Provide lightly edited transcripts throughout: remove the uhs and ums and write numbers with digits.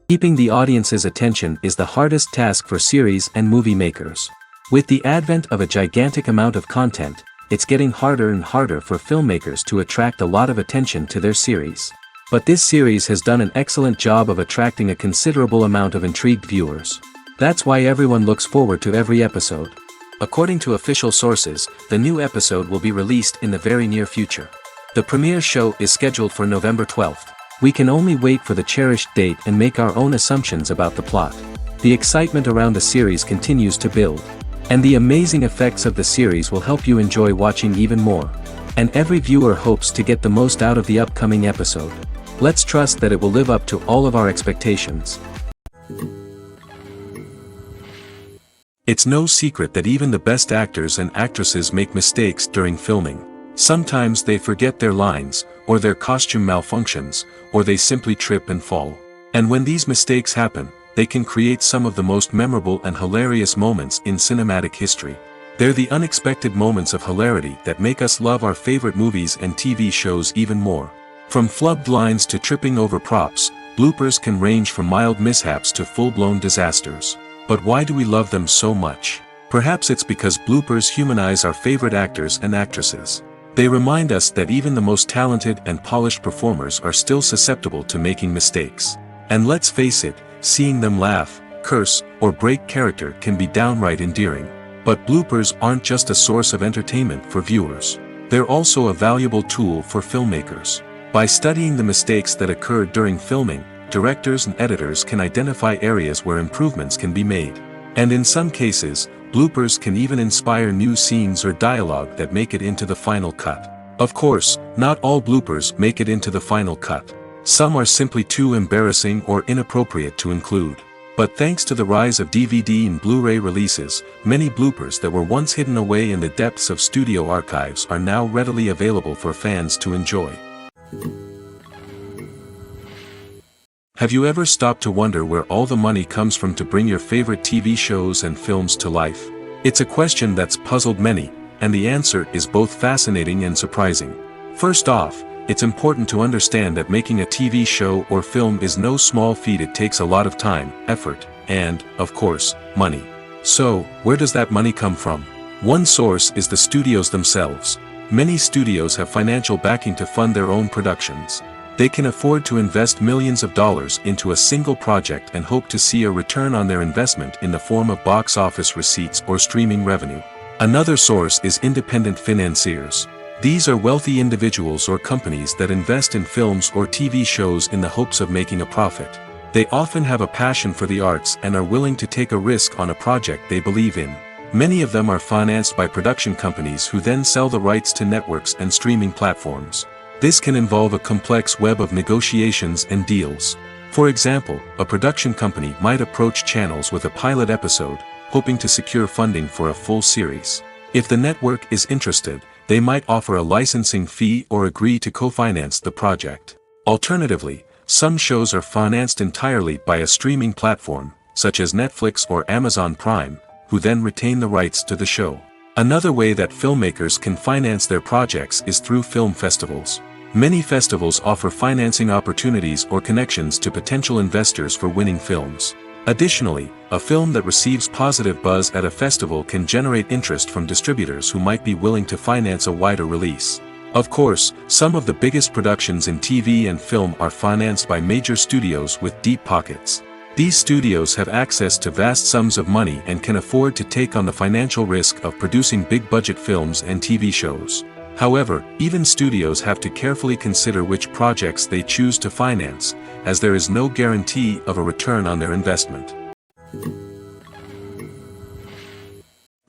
Keeping the audience's attention is the hardest task for series and movie makers. With the advent of a gigantic amount of content, it's getting harder and harder for filmmakers to attract a lot of attention to their series. But this series has done an excellent job of attracting a considerable amount of intrigued viewers. That's why everyone looks forward to every episode. According to official sources, the new episode will be released in the very near future. The premiere show is scheduled for November 12th. We can only wait for the cherished date and make our own assumptions about the plot. The excitement around the series continues to build. And the amazing effects of the series will help you enjoy watching even more. And every viewer hopes to get the most out of the upcoming episode. Let's trust that it will live up to all of our expectations. It's no secret that even the best actors and actresses make mistakes during filming. Sometimes they forget their lines, or their costume malfunctions, or they simply trip and fall. And when these mistakes happen, they can create some of the most memorable and hilarious moments in cinematic history. They're the unexpected moments of hilarity that make us love our favorite movies and TV shows even more. From flubbed lines to tripping over props, bloopers can range from mild mishaps to full-blown disasters. But why do we love them so much? Perhaps it's because bloopers humanize our favorite actors and actresses. They remind us that even the most talented and polished performers are still susceptible to making mistakes. And let's face it, seeing them laugh, curse, or break character can be downright endearing. But bloopers aren't just a source of entertainment for viewers. They're also a valuable tool for filmmakers. By studying the mistakes that occurred during filming, directors and editors can identify areas where improvements can be made. And in some cases, bloopers can even inspire new scenes or dialogue that make it into the final cut. Of course, not all bloopers make it into the final cut. Some are simply too embarrassing or inappropriate to include. But thanks to the rise of DVD and Blu-ray releases, many bloopers that were once hidden away in the depths of studio archives are now readily available for fans to enjoy. Have you ever stopped to wonder where all the money comes from to bring your favorite TV shows and films to life? It's a question that's puzzled many, and the answer is both fascinating and surprising. First off, it's important to understand that making a TV show or film is no small feat. It takes a lot of time, effort, and, of course, money. So, where does that money come from? One source is the studios themselves. Many studios have financial backing to fund their own productions. They can afford to invest millions of dollars into a single project and hope to see a return on their investment in the form of box office receipts or streaming revenue. Another source is independent financiers. These are wealthy individuals or companies that invest in films or TV shows in the hopes of making a profit. They often have a passion for the arts and are willing to take a risk on a project they believe in. Many of them are financed by production companies who then sell the rights to networks and streaming platforms. This can involve a complex web of negotiations and deals. For example, a production company might approach channels with a pilot episode, hoping to secure funding for a full series. If the network is interested, they might offer a licensing fee or agree to co-finance the project. Alternatively, some shows are financed entirely by a streaming platform, such as Netflix or Amazon Prime, who then retain the rights to the show. Another way that filmmakers can finance their projects is through film festivals. Many festivals offer financing opportunities or connections to potential investors for winning films. Additionally, a film that receives positive buzz at a festival can generate interest from distributors who might be willing to finance a wider release. Of course, some of the biggest productions in TV and film are financed by major studios with deep pockets. These studios have access to vast sums of money and can afford to take on the financial risk of producing big-budget films and TV shows. However, even studios have to carefully consider which projects they choose to finance, as there is no guarantee of a return on their investment.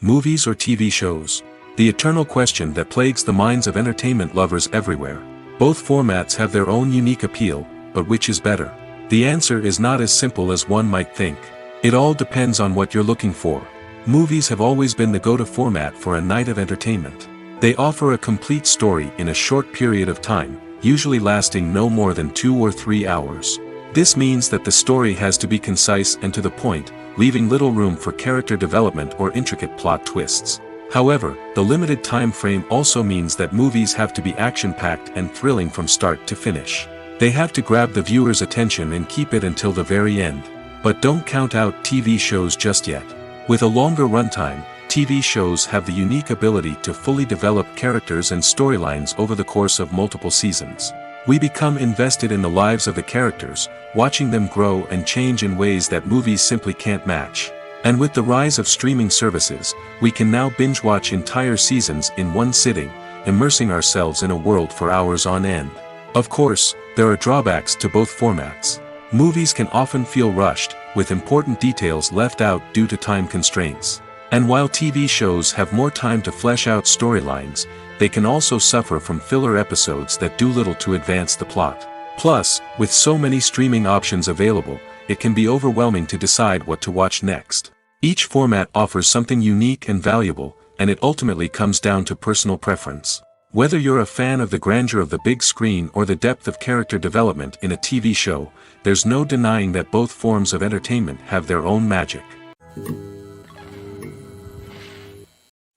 Movies or TV shows? The eternal question that plagues the minds of entertainment lovers everywhere. Both formats have their own unique appeal, but which is better? The answer is not as simple as one might think. It all depends on what you're looking for. Movies have always been the go-to format for a night of entertainment. They offer a complete story in a short period of time, usually lasting no more than 2 or 3 hours. This means that the story has to be concise and to the point, leaving little room for character development or intricate plot twists. However, the limited time frame also means that movies have to be action-packed and thrilling from start to finish. They have to grab the viewer's attention and keep it until the very end. But don't count out TV shows just yet. With a longer runtime, TV shows have the unique ability to fully develop characters and storylines over the course of multiple seasons. We become invested in the lives of the characters, watching them grow and change in ways that movies simply can't match. And with the rise of streaming services, we can now binge-watch entire seasons in one sitting, immersing ourselves in a world for hours on end. Of course, there are drawbacks to both formats. Movies can often feel rushed, with important details left out due to time constraints. And while TV shows have more time to flesh out storylines, they can also suffer from filler episodes that do little to advance the plot. Plus, with so many streaming options available, it can be overwhelming to decide what to watch next. Each format offers something unique and valuable, and it ultimately comes down to personal preference. Whether you're a fan of the grandeur of the big screen or the depth of character development in a TV show, there's no denying that both forms of entertainment have their own magic.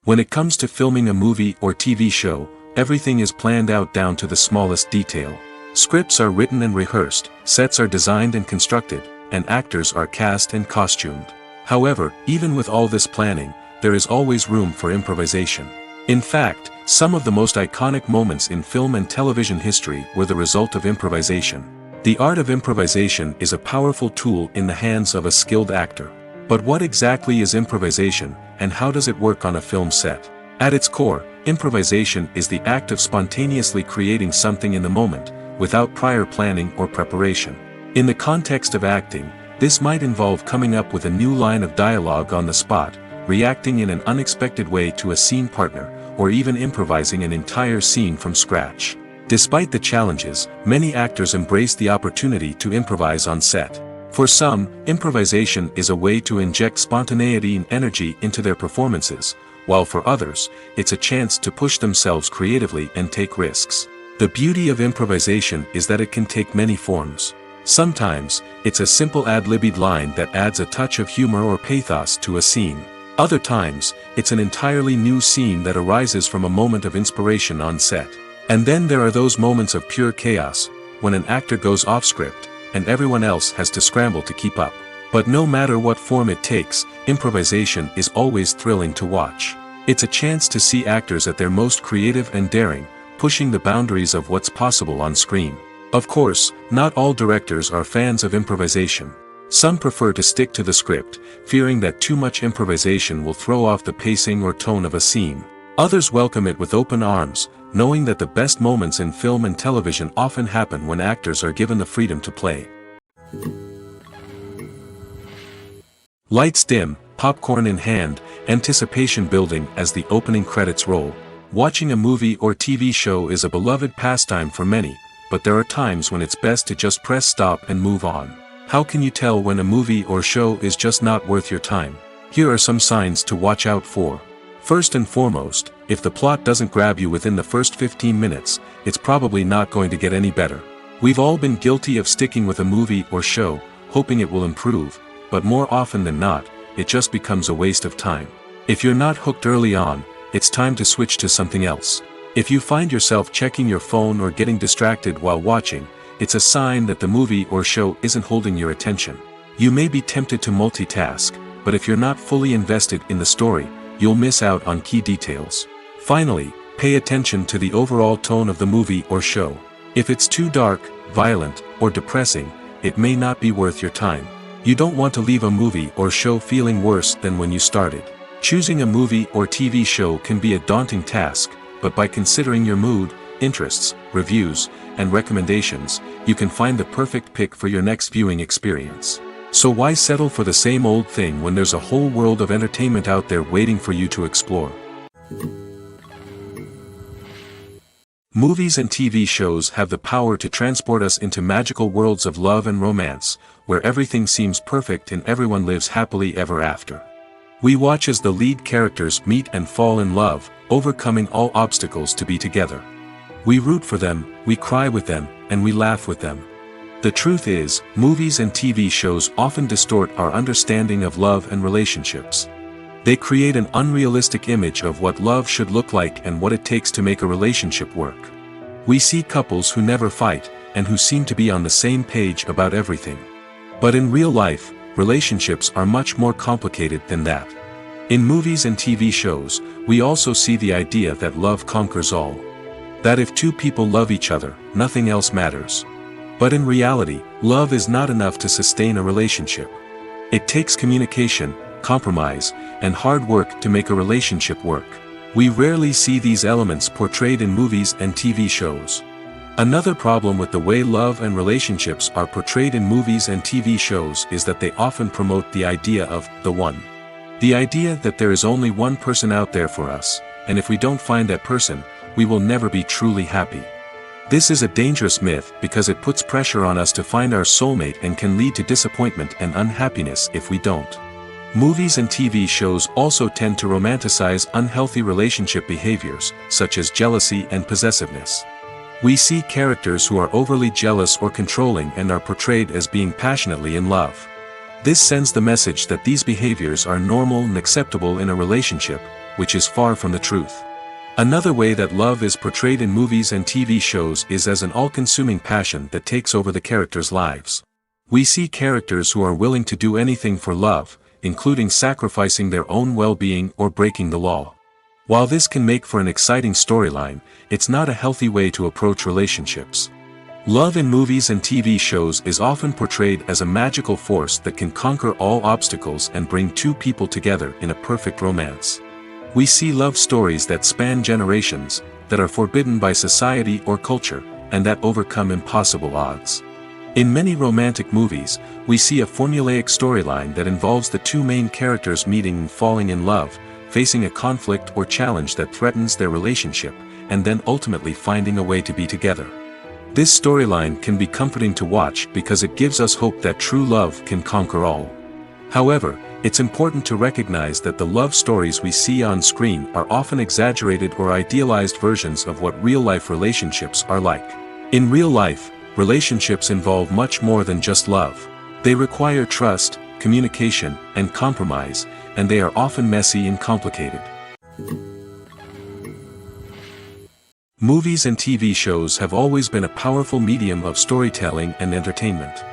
When it comes to filming a movie or TV show, everything is planned out down to the smallest detail. Scripts are written and rehearsed, sets are designed and constructed, and actors are cast and costumed. However, even with all this planning, there is always room for improvisation. In fact, some of the most iconic moments in film and television history were the result of improvisation. The art of improvisation is a powerful tool in the hands of a skilled actor. But what exactly is improvisation, and how does it work on a film set? At its core, improvisation is the act of spontaneously creating something in the moment, without prior planning or preparation. In the context of acting, this might involve coming up with a new line of dialogue on the spot, reacting in an unexpected way to a scene partner, or even improvising an entire scene from scratch. Despite the challenges, many actors embrace the opportunity to improvise on set. For some, improvisation is a way to inject spontaneity and energy into their performances, while for others, it's a chance to push themselves creatively and take risks. The beauty of improvisation is that it can take many forms. Sometimes, it's a simple ad-libbed line that adds a touch of humor or pathos to a scene. Other times, it's an entirely new scene that arises from a moment of inspiration on set. And then there are those moments of pure chaos, when an actor goes off script, and everyone else has to scramble to keep up. But no matter what form it takes, improvisation is always thrilling to watch. It's a chance to see actors at their most creative and daring, pushing the boundaries of what's possible on screen. Of course, not all directors are fans of improvisation. Some prefer to stick to the script, fearing that too much improvisation will throw off the pacing or tone of a scene. Others welcome it with open arms, knowing that the best moments in film and television often happen when actors are given the freedom to play. Lights dim, popcorn in hand, anticipation building as the opening credits roll. Watching a movie or TV show is a beloved pastime for many, but there are times when it's best to just press stop and move on. How can you tell when a movie or show is just not worth your time? Here are some signs to watch out for. First and foremost, if the plot doesn't grab you within the first 15 minutes, it's probably not going to get any better. We've all been guilty of sticking with a movie or show, hoping it will improve, but more often than not, it just becomes a waste of time. If you're not hooked early on, it's time to switch to something else. If you find yourself checking your phone or getting distracted while watching, it's a sign that the movie or show isn't holding your attention. You may be tempted to multitask, but if you're not fully invested in the story, you'll miss out on key details. Finally, pay attention to the overall tone of the movie or show. If it's too dark, violent, or depressing, it may not be worth your time. You don't want to leave a movie or show feeling worse than when you started. Choosing a movie or TV show can be a daunting task, but by considering your mood, interests, reviews, and recommendations, you can find the perfect pick for your next viewing experience. So why settle for the same old thing when there's a whole world of entertainment out there waiting for you to explore? Movies and TV shows have the power to transport us into magical worlds of love and romance, where everything seems perfect and everyone lives happily ever after. We watch as the lead characters meet and fall in love, overcoming all obstacles to be together. We root for them, we cry with them, and we laugh with them. The truth is, movies and TV shows often distort our understanding of love and relationships. They create an unrealistic image of what love should look like and what it takes to make a relationship work. We see couples who never fight, and who seem to be on the same page about everything. But in real life, relationships are much more complicated than that. In movies and TV shows, we also see the idea that love conquers all. That if two people love each other, nothing else matters. But in reality, love is not enough to sustain a relationship. It takes communication, compromise, and hard work to make a relationship work. We rarely see these elements portrayed in movies and TV shows. Another problem with the way love and relationships are portrayed in movies and TV shows is that they often promote the idea of the one. The idea that there is only one person out there for us, and if we don't find that person, we will never be truly happy. This is a dangerous myth because it puts pressure on us to find our soulmate and can lead to disappointment and unhappiness if we don't. Movies and TV shows also tend to romanticize unhealthy relationship behaviors, such as jealousy and possessiveness. We see characters who are overly jealous or controlling and are portrayed as being passionately in love. This sends the message that these behaviors are normal and acceptable in a relationship, which is far from the truth. Another way that love is portrayed in movies and TV shows is as an all-consuming passion that takes over the characters' lives. We see characters who are willing to do anything for love, including sacrificing their own well-being or breaking the law. While this can make for an exciting storyline, it's not a healthy way to approach relationships. Love in movies and TV shows is often portrayed as a magical force that can conquer all obstacles and bring two people together in a perfect romance. We see love stories that span generations, that are forbidden by society or culture, and that overcome impossible odds. In many romantic movies, we see a formulaic storyline that involves the two main characters meeting and falling in love, facing a conflict or challenge that threatens their relationship, and then ultimately finding a way to be together. This storyline can be comforting to watch because it gives us hope that true love can conquer all. However, it's important to recognize that the love stories we see on screen are often exaggerated or idealized versions of what real-life relationships are like. In real life, relationships involve much more than just love. They require trust, communication, and compromise, and they are often messy and complicated. Movies and TV shows have always been a powerful medium of storytelling and entertainment.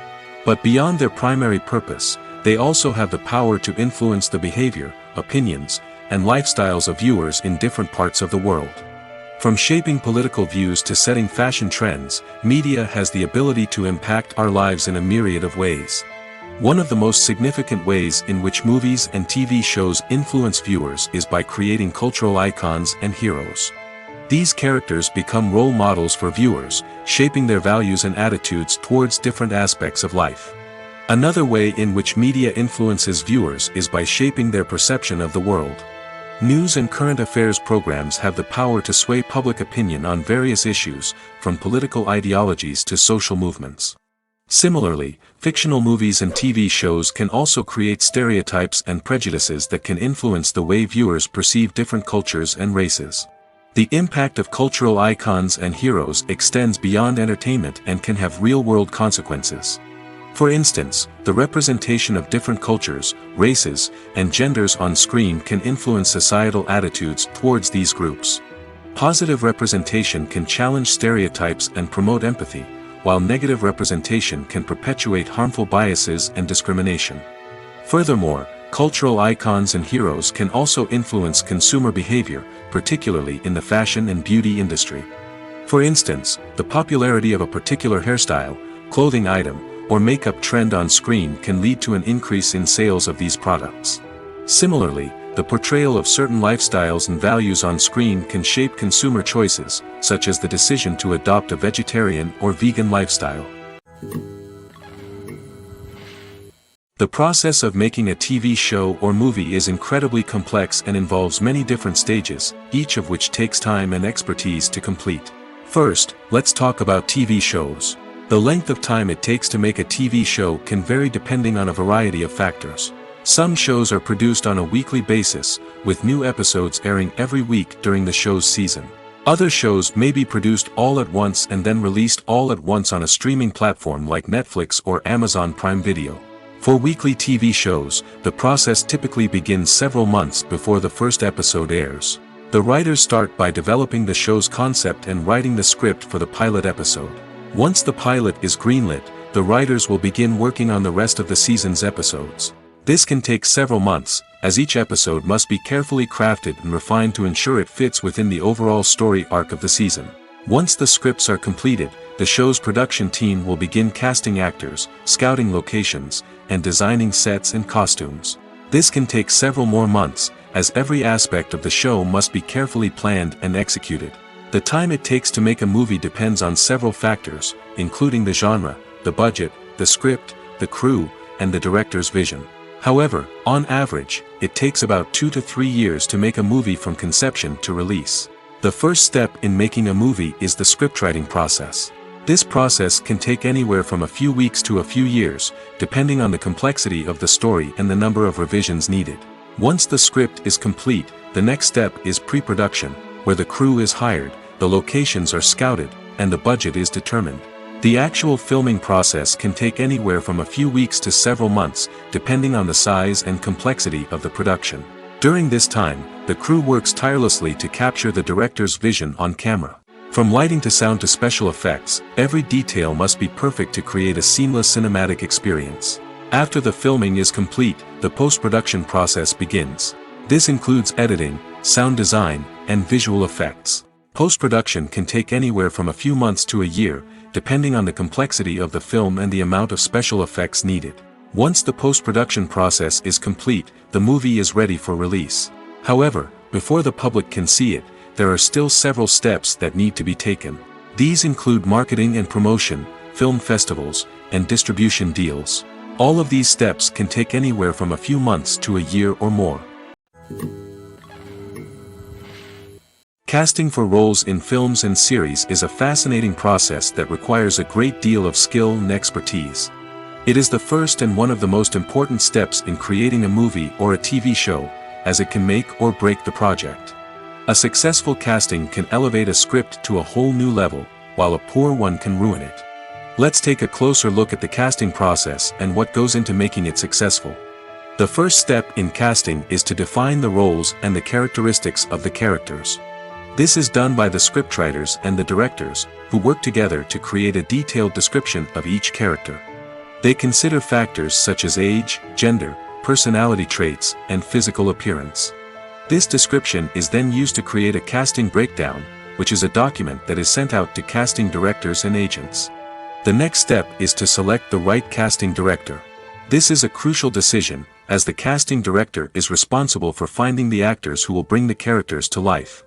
But beyond their primary purpose, they also have the power to influence the behavior, opinions, and lifestyles of viewers in different parts of the world. From shaping political views to setting fashion trends, media has the ability to impact our lives in a myriad of ways. One of the most significant ways in which movies and TV shows influence viewers is by creating cultural icons and heroes. These characters become role models for viewers, shaping their values and attitudes towards different aspects of life. Another way in which media influences viewers is by shaping their perception of the world. News and current affairs programs have the power to sway public opinion on various issues, from political ideologies to social movements. Similarly, fictional movies and TV shows can also create stereotypes and prejudices that can influence the way viewers perceive different cultures and races. The impact of cultural icons and heroes extends beyond entertainment and can have real-world consequences. For instance, the representation of different cultures, races, and genders on screen can influence societal attitudes towards these groups. Positive representation can challenge stereotypes and promote empathy, while negative representation can perpetuate harmful biases and discrimination. Furthermore, cultural icons and heroes can also influence consumer behavior, particularly in the fashion and beauty industry. For instance, the popularity of a particular hairstyle, clothing item, or makeup trend on screen can lead to an increase in sales of these products. Similarly, the portrayal of certain lifestyles and values on screen can shape consumer choices, such as the decision to adopt a vegetarian or vegan lifestyle. The process of making a TV show or movie is incredibly complex and involves many different stages, each of which takes time and expertise to complete. First, let's talk about TV shows. The length of time it takes to make a TV show can vary depending on a variety of factors. Some shows are produced on a weekly basis, with new episodes airing every week during the show's season. Other shows may be produced all at once and then released all at once on a streaming platform like Netflix or Amazon Prime Video. For weekly TV shows, the process typically begins several months before the first episode airs. The writers start by developing the show's concept and writing the script for the pilot episode. Once the pilot is greenlit, the writers will begin working on the rest of the season's episodes. This can take several months, as each episode must be carefully crafted and refined to ensure it fits within the overall story arc of the season. Once the scripts are completed, the show's production team will begin casting actors, scouting locations, and designing sets and costumes. This can take several more months, as every aspect of the show must be carefully planned and executed. The time it takes to make a movie depends on several factors, including the genre, the budget, the script, the crew, and the director's vision. However, on average, it takes about 2 to 3 years to make a movie from conception to release. The first step in making a movie is the scriptwriting process. This process can take anywhere from a few weeks to a few years, depending on the complexity of the story and the number of revisions needed. Once the script is complete, the next step is pre-production, where the crew is hired, the locations are scouted, and the budget is determined. The actual filming process can take anywhere from a few weeks to several months, depending on the size and complexity of the production. During this time, the crew works tirelessly to capture the director's vision on camera. From lighting to sound to special effects, every detail must be perfect to create a seamless cinematic experience. After the filming is complete, the post-production process begins. This includes editing, sound design, and visual effects. Post-production can take anywhere from a few months to a year, depending on the complexity of the film and the amount of special effects needed. Once the post-production process is complete, the movie is ready for release. However, before the public can see it, there are still several steps that need to be taken. These include marketing and promotion, film festivals, and distribution deals. All of these steps can take anywhere from a few months to a year or more. Casting for roles in films and series is a fascinating process that requires a great deal of skill and expertise. It is the first and one of the most important steps in creating a movie or a TV show, as it can make or break the project. A successful casting can elevate a script to a whole new level, while a poor one can ruin it. Let's take a closer look at the casting process and what goes into making it successful. The first step in casting is to define the roles and the characteristics of the characters. This is done by the scriptwriters and the directors, who work together to create a detailed description of each character. They consider factors such as age, gender, personality traits, and physical appearance. This description is then used to create a casting breakdown, which is a document that is sent out to casting directors and agents. The next step is to select the right casting director. This is a crucial decision, as the casting director is responsible for finding the actors who will bring the characters to life.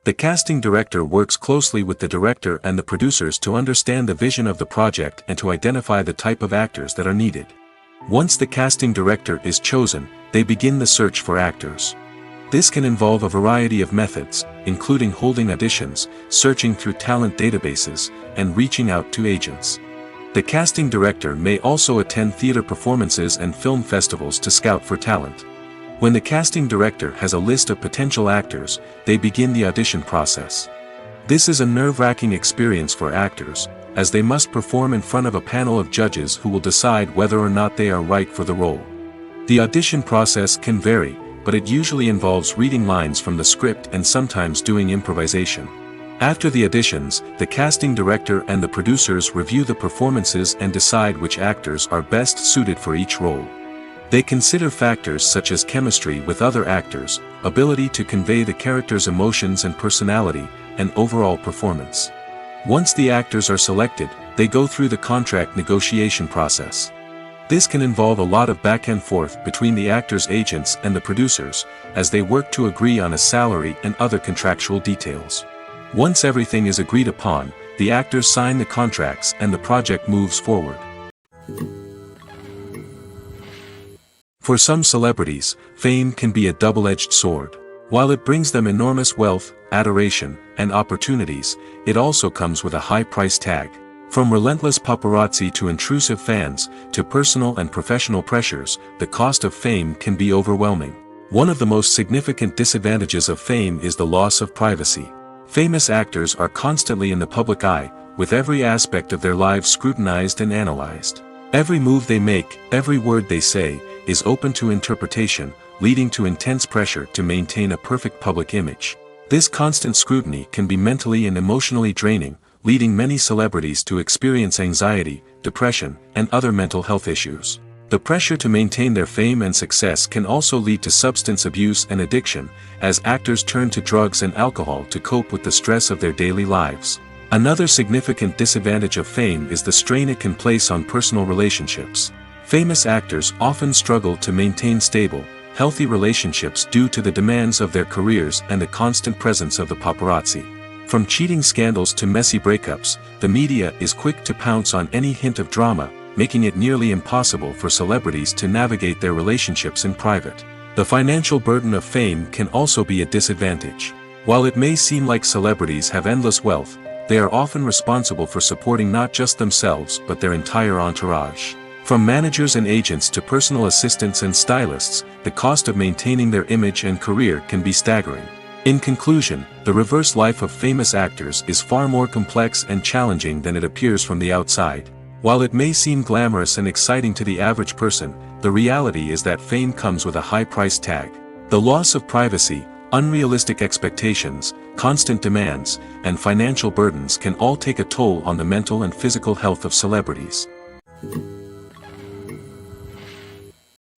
The casting director works closely with the director and the producers to understand the vision of the project and to identify the type of actors that are needed. Once the casting director is chosen, they begin the search for actors. This can involve a variety of methods, including holding auditions, searching through talent databases, and reaching out to agents. The casting director may also attend theater performances and film festivals to scout for talent. When the casting director has a list of potential actors, they begin the audition process. This is a nerve-wracking experience for actors, as they must perform in front of a panel of judges who will decide whether or not they are right for the role. The audition process can vary, but it usually involves reading lines from the script and sometimes doing improvisation. After the auditions, the casting director and the producers review the performances and decide which actors are best suited for each role. They consider factors such as chemistry with other actors, ability to convey the character's emotions and personality, and overall performance. Once the actors are selected, they go through the contract negotiation process. This can involve a lot of back and forth between the actors' agents and the producers, as they work to agree on a salary and other contractual details. Once everything is agreed upon, the actors sign the contracts and the project moves forward. For some celebrities, fame can be a double-edged sword. While it brings them enormous wealth, adoration, and opportunities, it also comes with a high price tag. From relentless paparazzi to intrusive fans, to personal and professional pressures, the cost of fame can be overwhelming. One of the most significant disadvantages of fame is the loss of privacy. Famous actors are constantly in the public eye, with every aspect of their lives scrutinized and analyzed. Every move they make, every word they say, is open to interpretation, leading to intense pressure to maintain a perfect public image. This constant scrutiny can be mentally and emotionally draining, leading many celebrities to experience anxiety, depression, and other mental health issues. The pressure to maintain their fame and success can also lead to substance abuse and addiction, as actors turn to drugs and alcohol to cope with the stress of their daily lives. Another significant disadvantage of fame is the strain it can place on personal relationships. Famous actors often struggle to maintain stable, healthy relationships due to the demands of their careers and the constant presence of the paparazzi. From cheating scandals to messy breakups, the media is quick to pounce on any hint of drama, making it nearly impossible for celebrities to navigate their relationships in private. The financial burden of fame can also be a disadvantage. While it may seem like celebrities have endless wealth, they are often responsible for supporting not just themselves but their entire entourage. From managers and agents to personal assistants and stylists, the cost of maintaining their image and career can be staggering. In conclusion, the reverse life of famous actors is far more complex and challenging than it appears from the outside. While it may seem glamorous and exciting to the average person, the reality is that fame comes with a high price tag. The loss of privacy, unrealistic expectations, constant demands, and financial burdens can all take a toll on the mental and physical health of celebrities.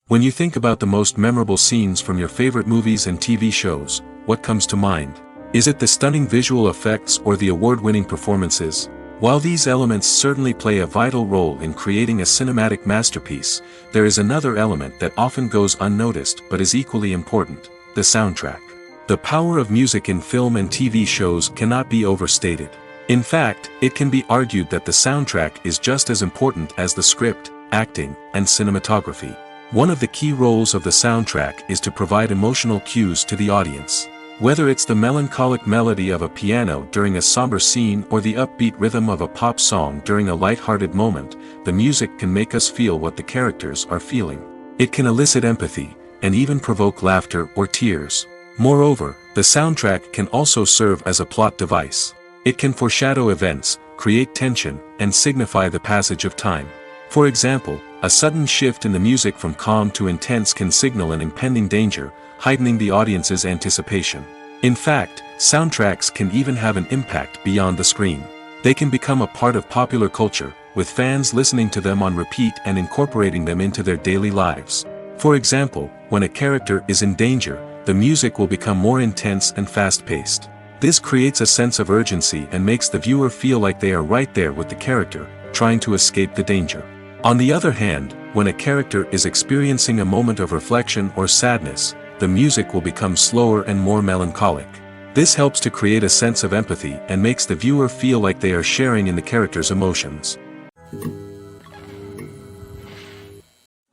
When you think about the most memorable scenes from your favorite movies and TV shows, what comes to mind? Is it the stunning visual effects or the award-winning performances? While these elements certainly play a vital role in creating a cinematic masterpiece, there is another element that often goes unnoticed but is equally important: the soundtrack. The power of music in film and TV shows cannot be overstated. In fact, it can be argued that the soundtrack is just as important as the script, acting, and cinematography. One of the key roles of the soundtrack is to provide emotional cues to the audience. Whether it's the melancholic melody of a piano during a somber scene or the upbeat rhythm of a pop song during a light-hearted moment, the music can make us feel what the characters are feeling. It can elicit empathy, and even provoke laughter or tears. Moreover, the soundtrack can also serve as a plot device. It can foreshadow events, create tension, and signify the passage of time. For example, a sudden shift in the music from calm to intense can signal an impending danger, heightening the audience's anticipation. In fact, soundtracks can even have an impact beyond the screen. They can become a part of popular culture, with fans listening to them on repeat and incorporating them into their daily lives. For example, when a character is in danger, the music will become more intense and fast-paced. This creates a sense of urgency and makes the viewer feel like they are right there with the character, trying to escape the danger. On the other hand, when a character is experiencing a moment of reflection or sadness, the music will become slower and more melancholic. This helps to create a sense of empathy and makes the viewer feel like they are sharing in the character's emotions.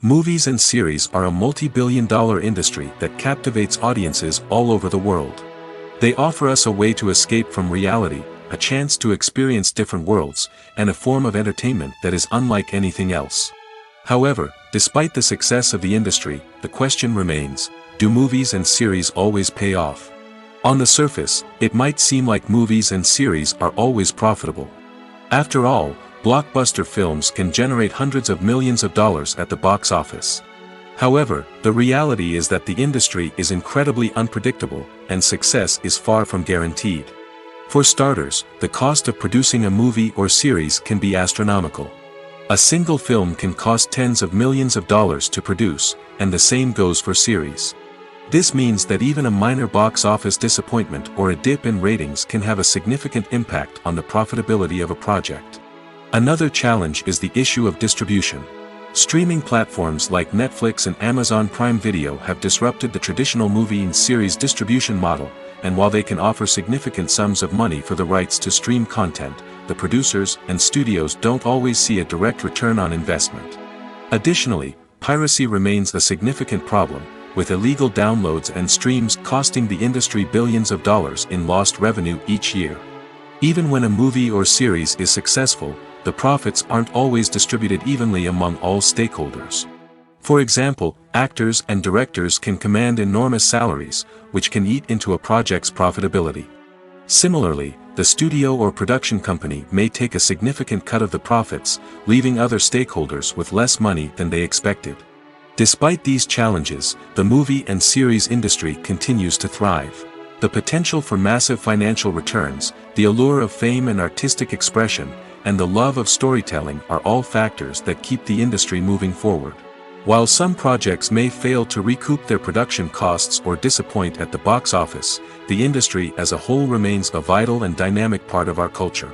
Movies and series are a multi-billion-dollar industry that captivates audiences all over the world. They offer us a way to escape from reality, a chance to experience different worlds, and a form of entertainment that is unlike anything else. However, despite the success of the industry, the question remains: do movies and series always pay off? On the surface, it might seem like movies and series are always profitable. After all, blockbuster films can generate hundreds of millions of dollars at the box office. However, the reality is that the industry is incredibly unpredictable, and success is far from guaranteed. For starters, the cost of producing a movie or series can be astronomical. A single film can cost tens of millions of dollars to produce, and the same goes for series. This means that even a minor box office disappointment or a dip in ratings can have a significant impact on the profitability of a project. Another challenge is the issue of distribution. Streaming platforms like Netflix and Amazon Prime Video have disrupted the traditional movie and series distribution model, and while they can offer significant sums of money for the rights to stream content, the producers and studios don't always see a direct return on investment. Additionally, piracy remains a significant problem, with illegal downloads and streams costing the industry billions of dollars in lost revenue each year. Even when a movie or series is successful, the profits aren't always distributed evenly among all stakeholders. For example, actors and directors can command enormous salaries, which can eat into a project's profitability. Similarly, the studio or production company may take a significant cut of the profits, leaving other stakeholders with less money than they expected. Despite these challenges, the movie and series industry continues to thrive. The potential for massive financial returns, the allure of fame and artistic expression, and the love of storytelling are all factors that keep the industry moving forward. While some projects may fail to recoup their production costs or disappoint at the box office, the industry as a whole remains a vital and dynamic part of our culture.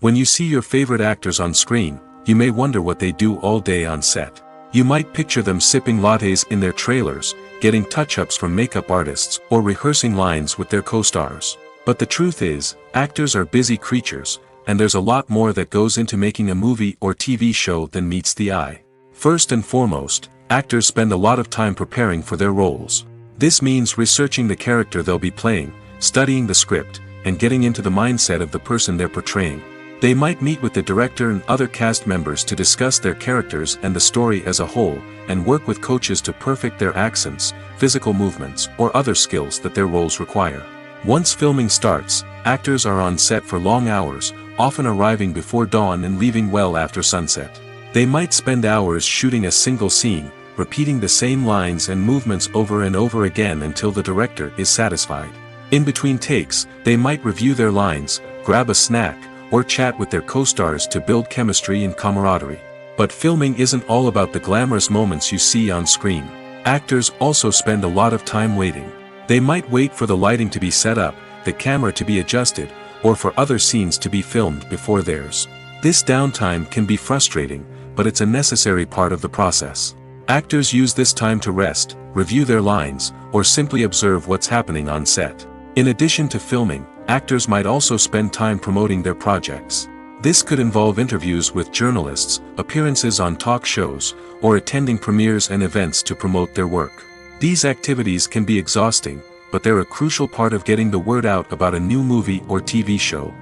When you see your favorite actors on screen, you may wonder what they do all day on set. You might picture them sipping lattes in their trailers, getting touch-ups from makeup artists, or rehearsing lines with their co-stars. But the truth is, actors are busy creatures, and there's a lot more that goes into making a movie or TV show than meets the eye. First and foremost, actors spend a lot of time preparing for their roles. This means researching the character they'll be playing, studying the script, and getting into the mindset of the person they're portraying. They might meet with the director and other cast members to discuss their characters and the story as a whole, and work with coaches to perfect their accents, physical movements, or other skills that their roles require. Once filming starts, actors are on set for long hours, often arriving before dawn and leaving well after sunset. They might spend hours shooting a single scene, repeating the same lines and movements over and over again until the director is satisfied. In between takes, they might review their lines, grab a snack, or chat with their co-stars to build chemistry and camaraderie. But filming isn't all about the glamorous moments you see on screen. Actors also spend a lot of time waiting. They might wait for the lighting to be set up, the camera to be adjusted, or for other scenes to be filmed before theirs. This downtime can be frustrating, but it's a necessary part of the process. Actors use this time to rest, review their lines, or simply observe what's happening on set. In addition to filming, actors might also spend time promoting their projects. This could involve interviews with journalists, appearances on talk shows, or attending premieres and events to promote their work. These activities can be exhausting, but they're a crucial part of getting the word out about a new movie or TV show.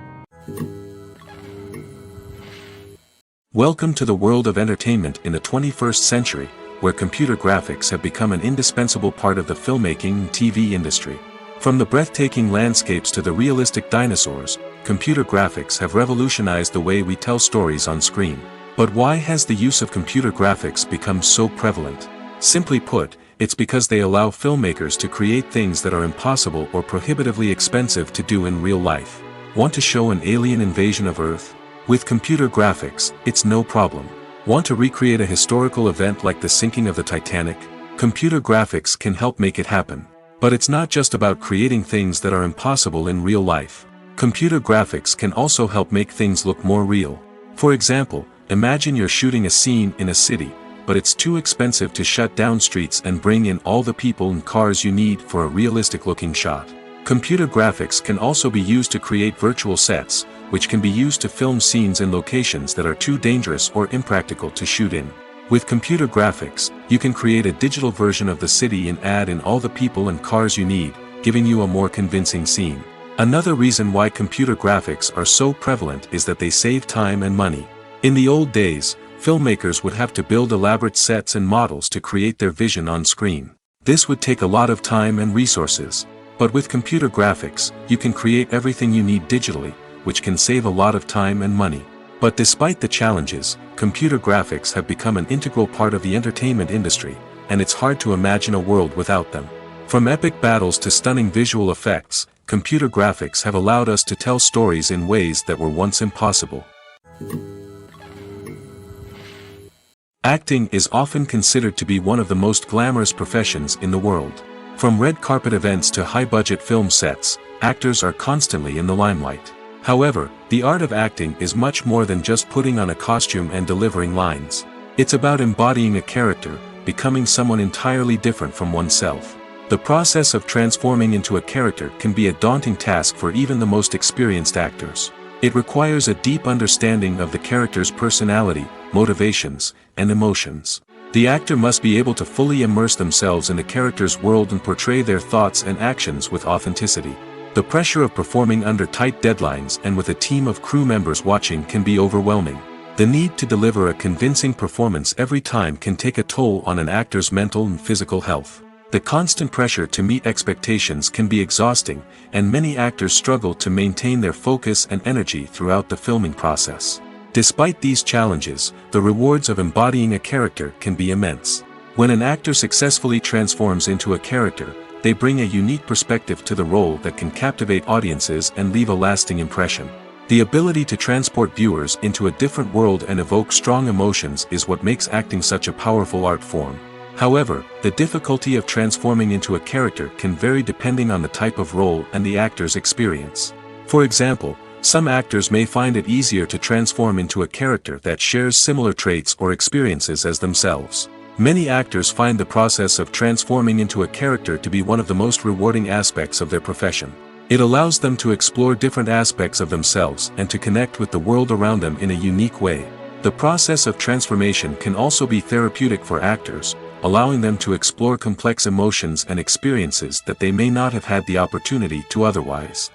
Welcome to the world of entertainment in the 21st century, where computer graphics have become an indispensable part of the filmmaking and TV industry. From the breathtaking landscapes to the realistic dinosaurs, computer graphics have revolutionized the way we tell stories on screen. But why has the use of computer graphics become so prevalent? Simply put, it's because they allow filmmakers to create things that are impossible or prohibitively expensive to do in real life. Want to show an alien invasion of Earth? With computer graphics, it's no problem. Want to recreate a historical event like the sinking of the Titanic? Computer graphics can help make it happen. But it's not just about creating things that are impossible in real life. Computer graphics can also help make things look more real. For example, imagine you're shooting a scene in a city, but it's too expensive to shut down streets and bring in all the people and cars you need for a realistic-looking shot. Computer graphics can also be used to create virtual sets, which can be used to film scenes in locations that are too dangerous or impractical to shoot in. With computer graphics, you can create a digital version of the city and add in all the people and cars you need, giving you a more convincing scene. Another reason why computer graphics are so prevalent is that they save time and money. In the old days, filmmakers would have to build elaborate sets and models to create their vision on screen. This would take a lot of time and resources. But with computer graphics, you can create everything you need digitally, which can save a lot of time and money. But despite the challenges, computer graphics have become an integral part of the entertainment industry, and it's hard to imagine a world without them. From epic battles to stunning visual effects, computer graphics have allowed us to tell stories in ways that were once impossible. Acting is often considered to be one of the most glamorous professions in the world. From red carpet events to high-budget film sets, actors are constantly in the limelight. However, the art of acting is much more than just putting on a costume and delivering lines. It's about embodying a character, becoming someone entirely different from oneself. The process of transforming into a character can be a daunting task for even the most experienced actors. It requires a deep understanding of the character's personality, motivations, and emotions. The actor must be able to fully immerse themselves in the character's world and portray their thoughts and actions with authenticity. The pressure of performing under tight deadlines and with a team of crew members watching can be overwhelming. The need to deliver a convincing performance every time can take a toll on an actor's mental and physical health. The constant pressure to meet expectations can be exhausting, and many actors struggle to maintain their focus and energy throughout the filming process. Despite these challenges, the rewards of embodying a character can be immense. When an actor successfully transforms into a character, they bring a unique perspective to the role that can captivate audiences and leave a lasting impression. The ability to transport viewers into a different world and evoke strong emotions is what makes acting such a powerful art form. However, the difficulty of transforming into a character can vary depending on the type of role and the actor's experience. For example, some actors may find it easier to transform into a character that shares similar traits or experiences as themselves. Many actors find the process of transforming into a character to be one of the most rewarding aspects of their profession. It allows them to explore different aspects of themselves and to connect with the world around them in a unique way. The process of transformation can also be therapeutic for actors, allowing them to explore complex emotions and experiences that they may not have had the opportunity to otherwise.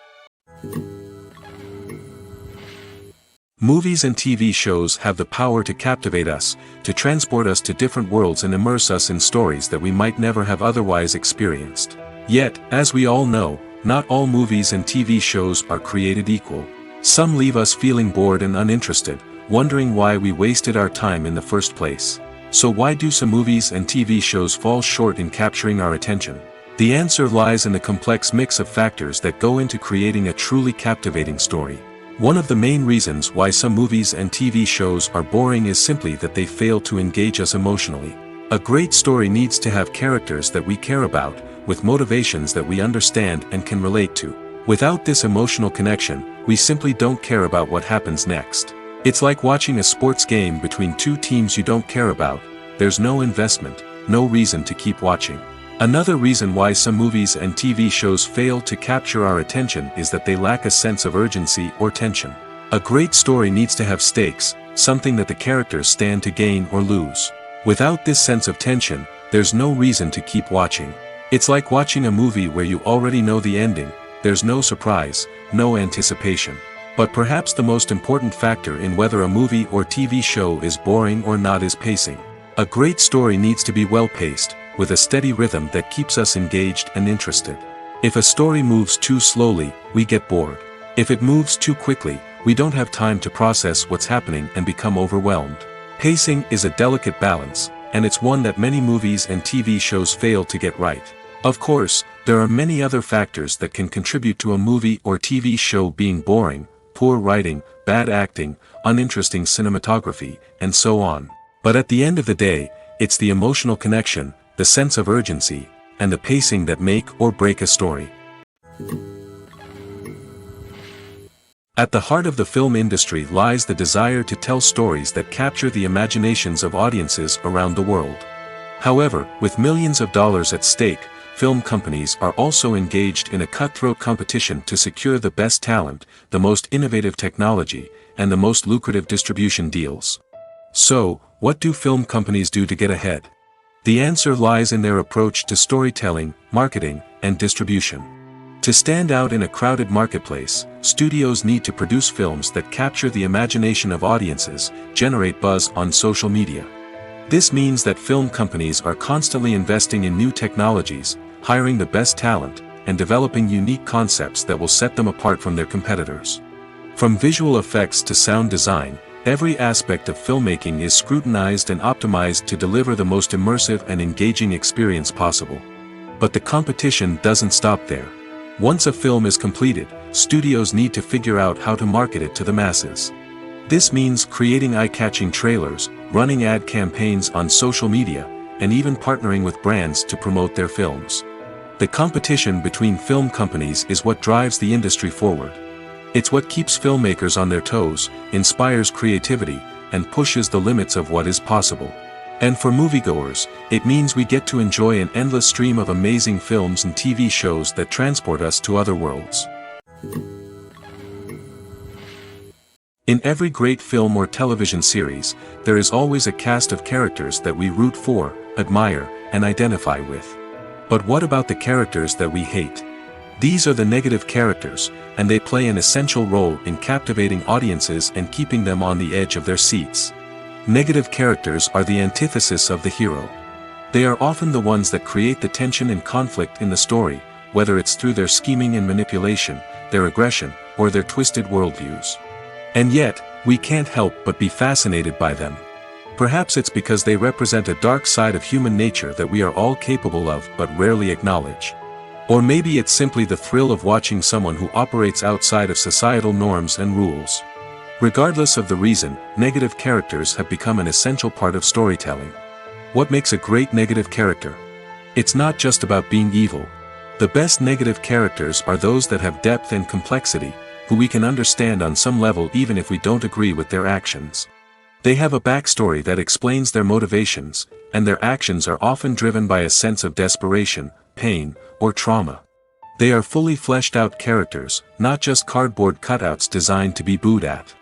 Movies and TV shows have the power to captivate us, to transport us to different worlds and immerse us in stories that we might never have otherwise experienced. Yet, as we all know, not all movies and TV shows are created equal. Some leave us feeling bored and uninterested, wondering why we wasted our time in the first place. So why do some movies and TV shows fall short in capturing our attention? The answer lies in the complex mix of factors that go into creating a truly captivating story. One of the main reasons why some movies and TV shows are boring is simply that they fail to engage us emotionally. A great story needs to have characters that we care about, with motivations that we understand and can relate to. Without this emotional connection, we simply don't care about what happens next. It's like watching a sports game between two teams you don't care about. There's no investment, no reason to keep watching. Another reason why some movies and TV shows fail to capture our attention is that they lack a sense of urgency or tension. A great story needs to have stakes, something that the characters stand to gain or lose. Without this sense of tension, there's no reason to keep watching. It's like watching a movie where you already know the ending, there's no surprise, no anticipation. But perhaps the most important factor in whether a movie or TV show is boring or not is pacing. A great story needs to be well-paced, with a steady rhythm that keeps us engaged and interested. If a story moves too slowly, we get bored. If it moves too quickly, we don't have time to process what's happening and become overwhelmed. Pacing is a delicate balance, and it's one that many movies and TV shows fail to get right. Of course, there are many other factors that can contribute to a movie or TV show being boring: poor writing, bad acting, uninteresting cinematography, and so on. But at the end of the day, it's the emotional connection, the sense of urgency, and the pacing that make or break a story. At the heart of the film industry lies the desire to tell stories that capture the imaginations of audiences around the world. However, with millions of dollars at stake, film companies are also engaged in a cutthroat competition to secure the best talent, the most innovative technology, and the most lucrative distribution deals. So, what do film companies do to get ahead? The answer lies in their approach to storytelling, marketing, and distribution. To stand out in a crowded marketplace, studios need to produce films that capture the imagination of audiences, generate buzz on social media. This means that film companies are constantly investing in new technologies, hiring the best talent, and developing unique concepts that will set them apart from their competitors. From visual effects to sound design, every aspect of filmmaking is scrutinized and optimized to deliver the most immersive and engaging experience possible. But the competition doesn't stop there. Once a film is completed, studios need to figure out how to market it to the masses. This means creating eye-catching trailers, running ad campaigns on social media, and even partnering with brands to promote their films. The competition between film companies is what drives the industry forward. It's what keeps filmmakers on their toes, inspires creativity, and pushes the limits of what is possible. And for moviegoers, it means we get to enjoy an endless stream of amazing films and TV shows that transport us to other worlds. In every great film or television series, there is always a cast of characters that we root for, admire, and identify with. But what about the characters that we hate? These are the negative characters, and they play an essential role in captivating audiences and keeping them on the edge of their seats. Negative characters are the antithesis of the hero. They are often the ones that create the tension and conflict in the story, whether it's through their scheming and manipulation, their aggression, or their twisted worldviews. And yet, we can't help but be fascinated by them. Perhaps it's because they represent a dark side of human nature that we are all capable of but rarely acknowledge. Or maybe it's simply the thrill of watching someone who operates outside of societal norms and rules. Regardless of the reason, negative characters have become an essential part of storytelling. What makes a great negative character? It's not just about being evil. The best negative characters are those that have depth and complexity, who we can understand on some level even if we don't agree with their actions. They have a backstory that explains their motivations, and their actions are often driven by a sense of desperation, pain, or trauma. They are fully fleshed out characters, not just cardboard cutouts designed to be booed at.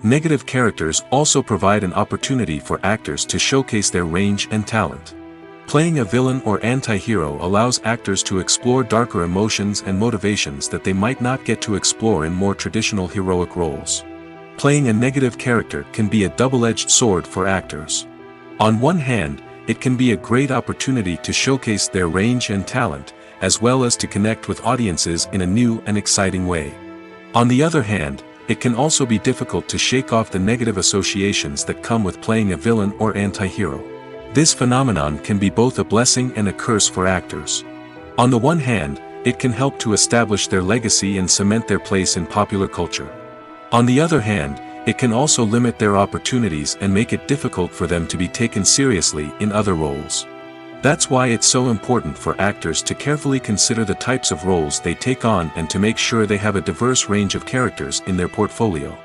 Negative characters also provide an opportunity for actors to showcase their range and talent. Playing a villain or anti-hero allows actors to explore darker emotions and motivations that they might not get to explore in more traditional heroic roles. Playing a negative character can be a double-edged sword for actors. On one hand, it can be a great opportunity to showcase their range and talent, as well as to connect with audiences in a new and exciting way. On the other hand, it can also be difficult to shake off the negative associations that come with playing a villain or anti-hero. This phenomenon can be both a blessing and a curse for actors. On the one hand, it can help to establish their legacy and cement their place in popular culture. On the other hand, it can also limit their opportunities and make it difficult for them to be taken seriously in other roles. That's why it's so important for actors to carefully consider the types of roles they take on and to make sure they have a diverse range of characters in their portfolio.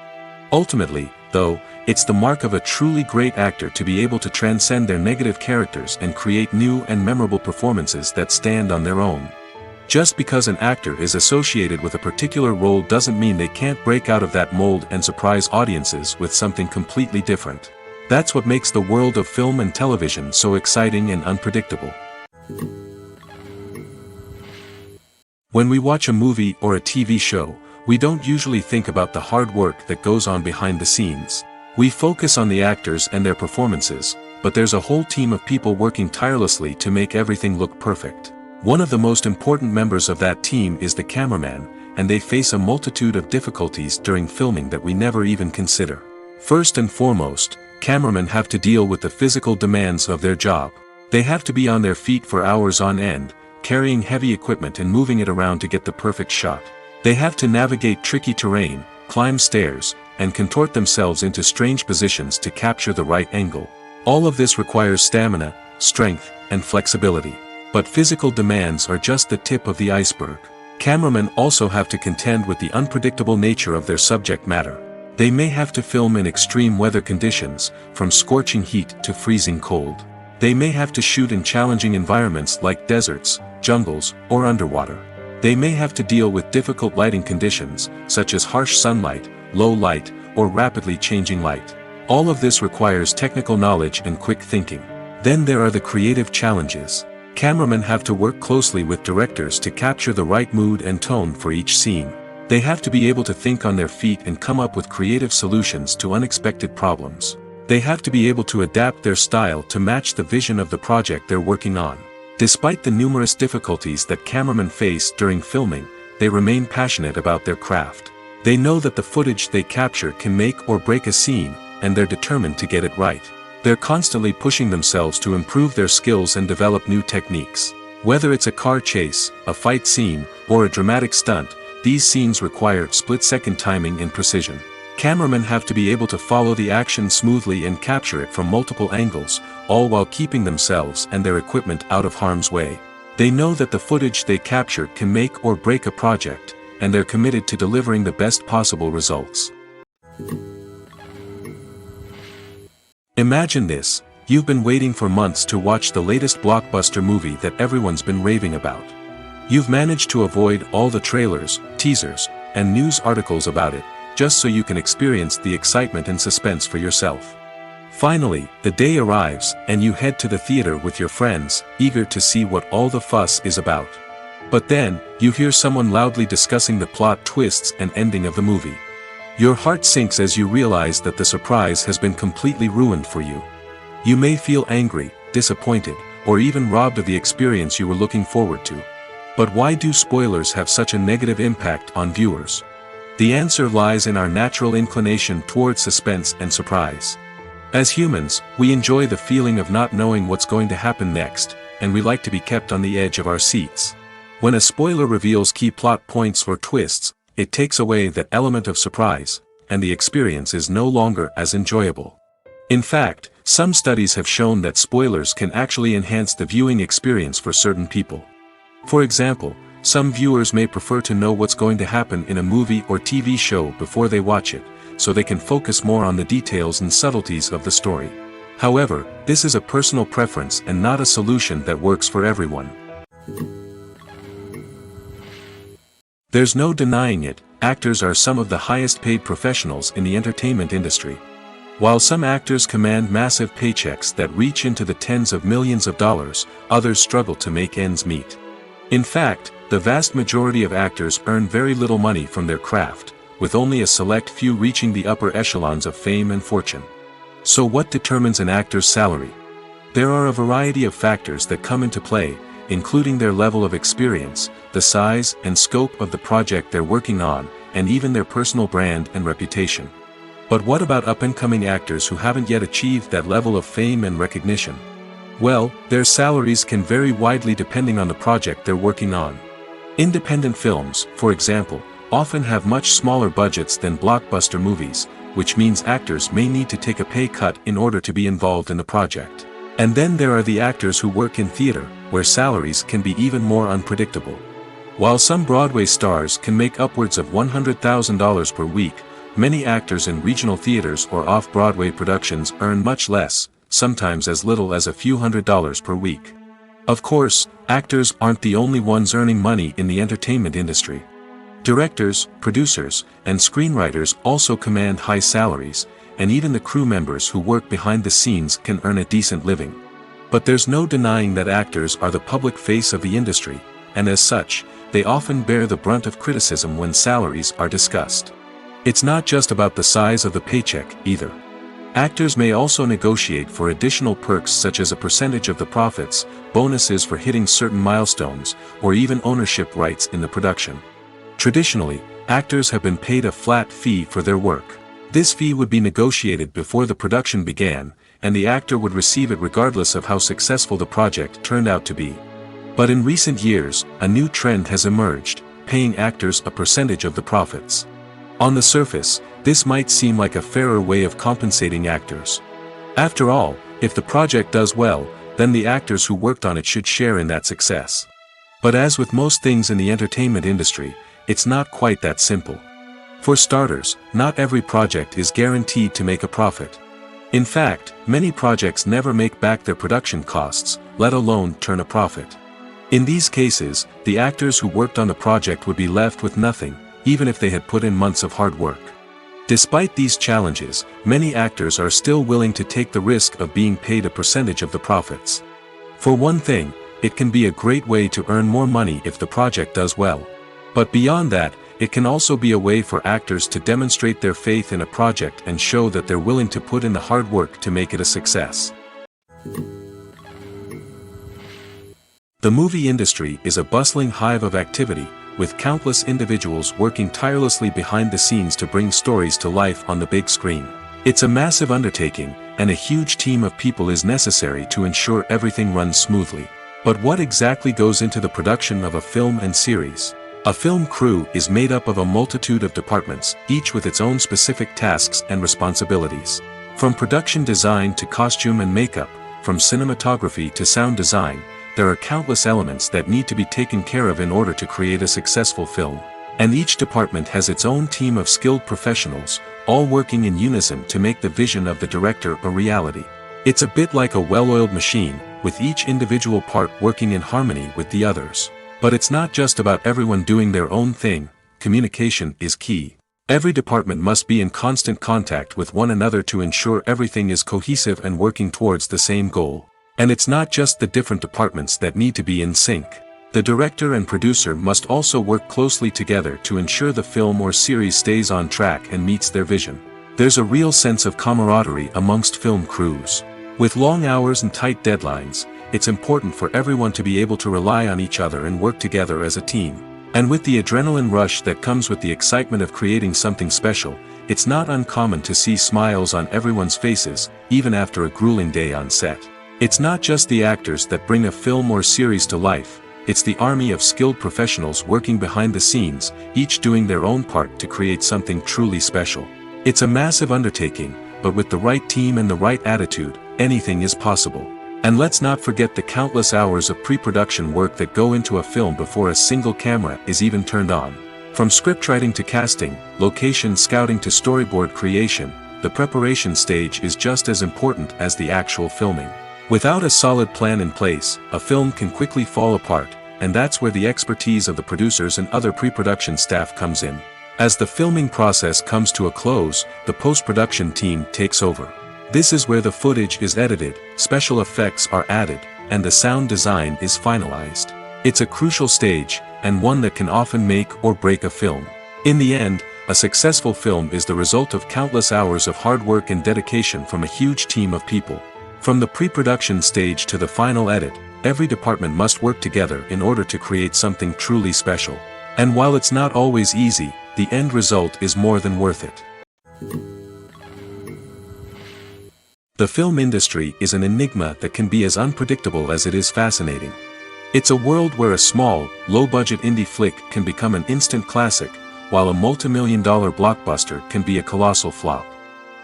Ultimately, though, it's the mark of a truly great actor to be able to transcend their negative characters and create new and memorable performances that stand on their own. Just because an actor is associated with a particular role doesn't mean they can't break out of that mold and surprise audiences with something completely different. That's what makes the world of film and television so exciting and unpredictable. When we watch a movie or a TV show, we don't usually think about the hard work that goes on behind the scenes. We focus on the actors and their performances, but there's a whole team of people working tirelessly to make everything look perfect. One of the most important members of that team is the cameraman, and they face a multitude of difficulties during filming that we never even consider. First and foremost, cameramen have to deal with the physical demands of their job. They have to be on their feet for hours on end, carrying heavy equipment and moving it around to get the perfect shot. They have to navigate tricky terrain, climb stairs, and contort themselves into strange positions to capture the right angle. All of this requires stamina, strength, and flexibility. But physical demands are just the tip of the iceberg. Cameramen also have to contend with the unpredictable nature of their subject matter. They may have to film in extreme weather conditions, from scorching heat to freezing cold. They may have to shoot in challenging environments like deserts, jungles, or underwater. They may have to deal with difficult lighting conditions, such as harsh sunlight, low light, or rapidly changing light. All of this requires technical knowledge and quick thinking. Then there are the creative challenges. Cameramen have to work closely with directors to capture the right mood and tone for each scene. They have to be able to think on their feet and come up with creative solutions to unexpected problems. They have to be able to adapt their style to match the vision of the project they're working on. Despite the numerous difficulties that cameramen face during filming, they remain passionate about their craft. They know that the footage they capture can make or break a scene, and they're determined to get it right. They're constantly pushing themselves to improve their skills and develop new techniques. Whether it's a car chase, a fight scene, or a dramatic stunt, these scenes require split-second timing and precision. Cameramen have to be able to follow the action smoothly and capture it from multiple angles, all while keeping themselves and their equipment out of harm's way. They know that the footage they capture can make or break a project, and they're committed to delivering the best possible results. Imagine this: you've been waiting for months to watch the latest blockbuster movie that everyone's been raving about. You've managed to avoid all the trailers, teasers, and news articles about it, just so you can experience the excitement and suspense for yourself. Finally, the day arrives, and you head to the theater with your friends, eager to see what all the fuss is about. But then, you hear someone loudly discussing the plot twists and ending of the movie. Your heart sinks as you realize that the surprise has been completely ruined for you. You may feel angry, disappointed, or even robbed of the experience you were looking forward to. But why do spoilers have such a negative impact on viewers? The answer lies in our natural inclination toward suspense and surprise. As humans, we enjoy the feeling of not knowing what's going to happen next, and we like to be kept on the edge of our seats. When a spoiler reveals key plot points or twists, it takes away that element of surprise, and the experience is no longer as enjoyable. In fact, some studies have shown that spoilers can actually enhance the viewing experience for certain people. For example, some viewers may prefer to know what's going to happen in a movie or TV show before they watch it, so they can focus more on the details and subtleties of the story. However, this is a personal preference and not a solution that works for everyone. There's no denying it, actors are some of the highest paid professionals in the entertainment industry. While some actors command massive paychecks that reach into the tens of millions of dollars, others struggle to make ends meet. In fact, the vast majority of actors earn very little money from their craft, with only a select few reaching the upper echelons of fame and fortune. So what determines an actor's salary? There are a variety of factors that come into play, including their level of experience, the size and scope of the project they're working on, and even their personal brand and reputation. But what about up-and-coming actors who haven't yet achieved that level of fame and recognition? Well, their salaries can vary widely depending on the project they're working on. Independent films, for example, often have much smaller budgets than blockbuster movies, which means actors may need to take a pay cut in order to be involved in the project. And then there are the actors who work in theater, where salaries can be even more unpredictable. While some Broadway stars can make upwards of $100,000 per week, many actors in regional theaters or off-Broadway productions earn much less, sometimes as little as a few $100s per week. Of course, actors aren't the only ones earning money in the entertainment industry. Directors, producers, and screenwriters also command high salaries, and even the crew members who work behind the scenes can earn a decent living. But there's no denying that actors are the public face of the industry, and as such, they often bear the brunt of criticism when salaries are discussed. It's not just about the size of the paycheck, either. Actors may also negotiate for additional perks such as a percentage of the profits, bonuses for hitting certain milestones, or even ownership rights in the production. Traditionally, actors have been paid a flat fee for their work. This fee would be negotiated before the production began, and the actor would receive it regardless of how successful the project turned out to be. But in recent years, a new trend has emerged, paying actors a percentage of the profits. On the surface, this might seem like a fairer way of compensating actors. After all, if the project does well, then the actors who worked on it should share in that success. But as with most things in the entertainment industry, it's not quite that simple. For starters, not every project is guaranteed to make a profit. In fact, many projects never make back their production costs, let alone turn a profit. In these cases, the actors who worked on the project would be left with nothing, even if they had put in months of hard work. Despite these challenges, many actors are still willing to take the risk of being paid a percentage of the profits. For one thing, it can be a great way to earn more money if the project does well. But beyond that, it can also be a way for actors to demonstrate their faith in a project and show that they're willing to put in the hard work to make it a success. The movie industry is a bustling hive of activity, with countless individuals working tirelessly behind the scenes to bring stories to life on the big screen. It's a massive undertaking, and a huge team of people is necessary to ensure everything runs smoothly. But what exactly goes into the production of a film and series? A film crew is made up of a multitude of departments, each with its own specific tasks and responsibilities. From production design to costume and makeup, from cinematography to sound design, there are countless elements that need to be taken care of in order to create a successful film. And each department has its own team of skilled professionals, all working in unison to make the vision of the director a reality. It's a bit like a well-oiled machine, with each individual part working in harmony with the others. But it's not just about everyone doing their own thing, communication is key. Every department must be in constant contact with one another to ensure everything is cohesive and working towards the same goal. And it's not just the different departments that need to be in sync. The director and producer must also work closely together to ensure the film or series stays on track and meets their vision. There's a real sense of camaraderie amongst film crews. With long hours and tight deadlines, it's important for everyone to be able to rely on each other and work together as a team. And with the adrenaline rush that comes with the excitement of creating something special, it's not uncommon to see smiles on everyone's faces, even after a grueling day on set. It's not just the actors that bring a film or series to life, it's the army of skilled professionals working behind the scenes, each doing their own part to create something truly special. It's a massive undertaking, but with the right team and the right attitude, anything is possible. And let's not forget the countless hours of pre-production work that go into a film before a single camera is even turned on. From scriptwriting to casting, location scouting to storyboard creation, the preparation stage is just as important as the actual filming. Without a solid plan in place, a film can quickly fall apart, and that's where the expertise of the producers and other pre-production staff comes in. As the filming process comes to a close, the post-production team takes over. This is where the footage is edited, special effects are added, and the sound design is finalized. It's a crucial stage, and one that can often make or break a film. In the end, a successful film is the result of countless hours of hard work and dedication from a huge team of people. From the pre-production stage to the final edit, every department must work together in order to create something truly special. And while it's not always easy, the end result is more than worth it. The film industry is an enigma that can be as unpredictable as it is fascinating. It's a world where a small, low-budget indie flick can become an instant classic, while a multi-million-dollar blockbuster can be a colossal flop.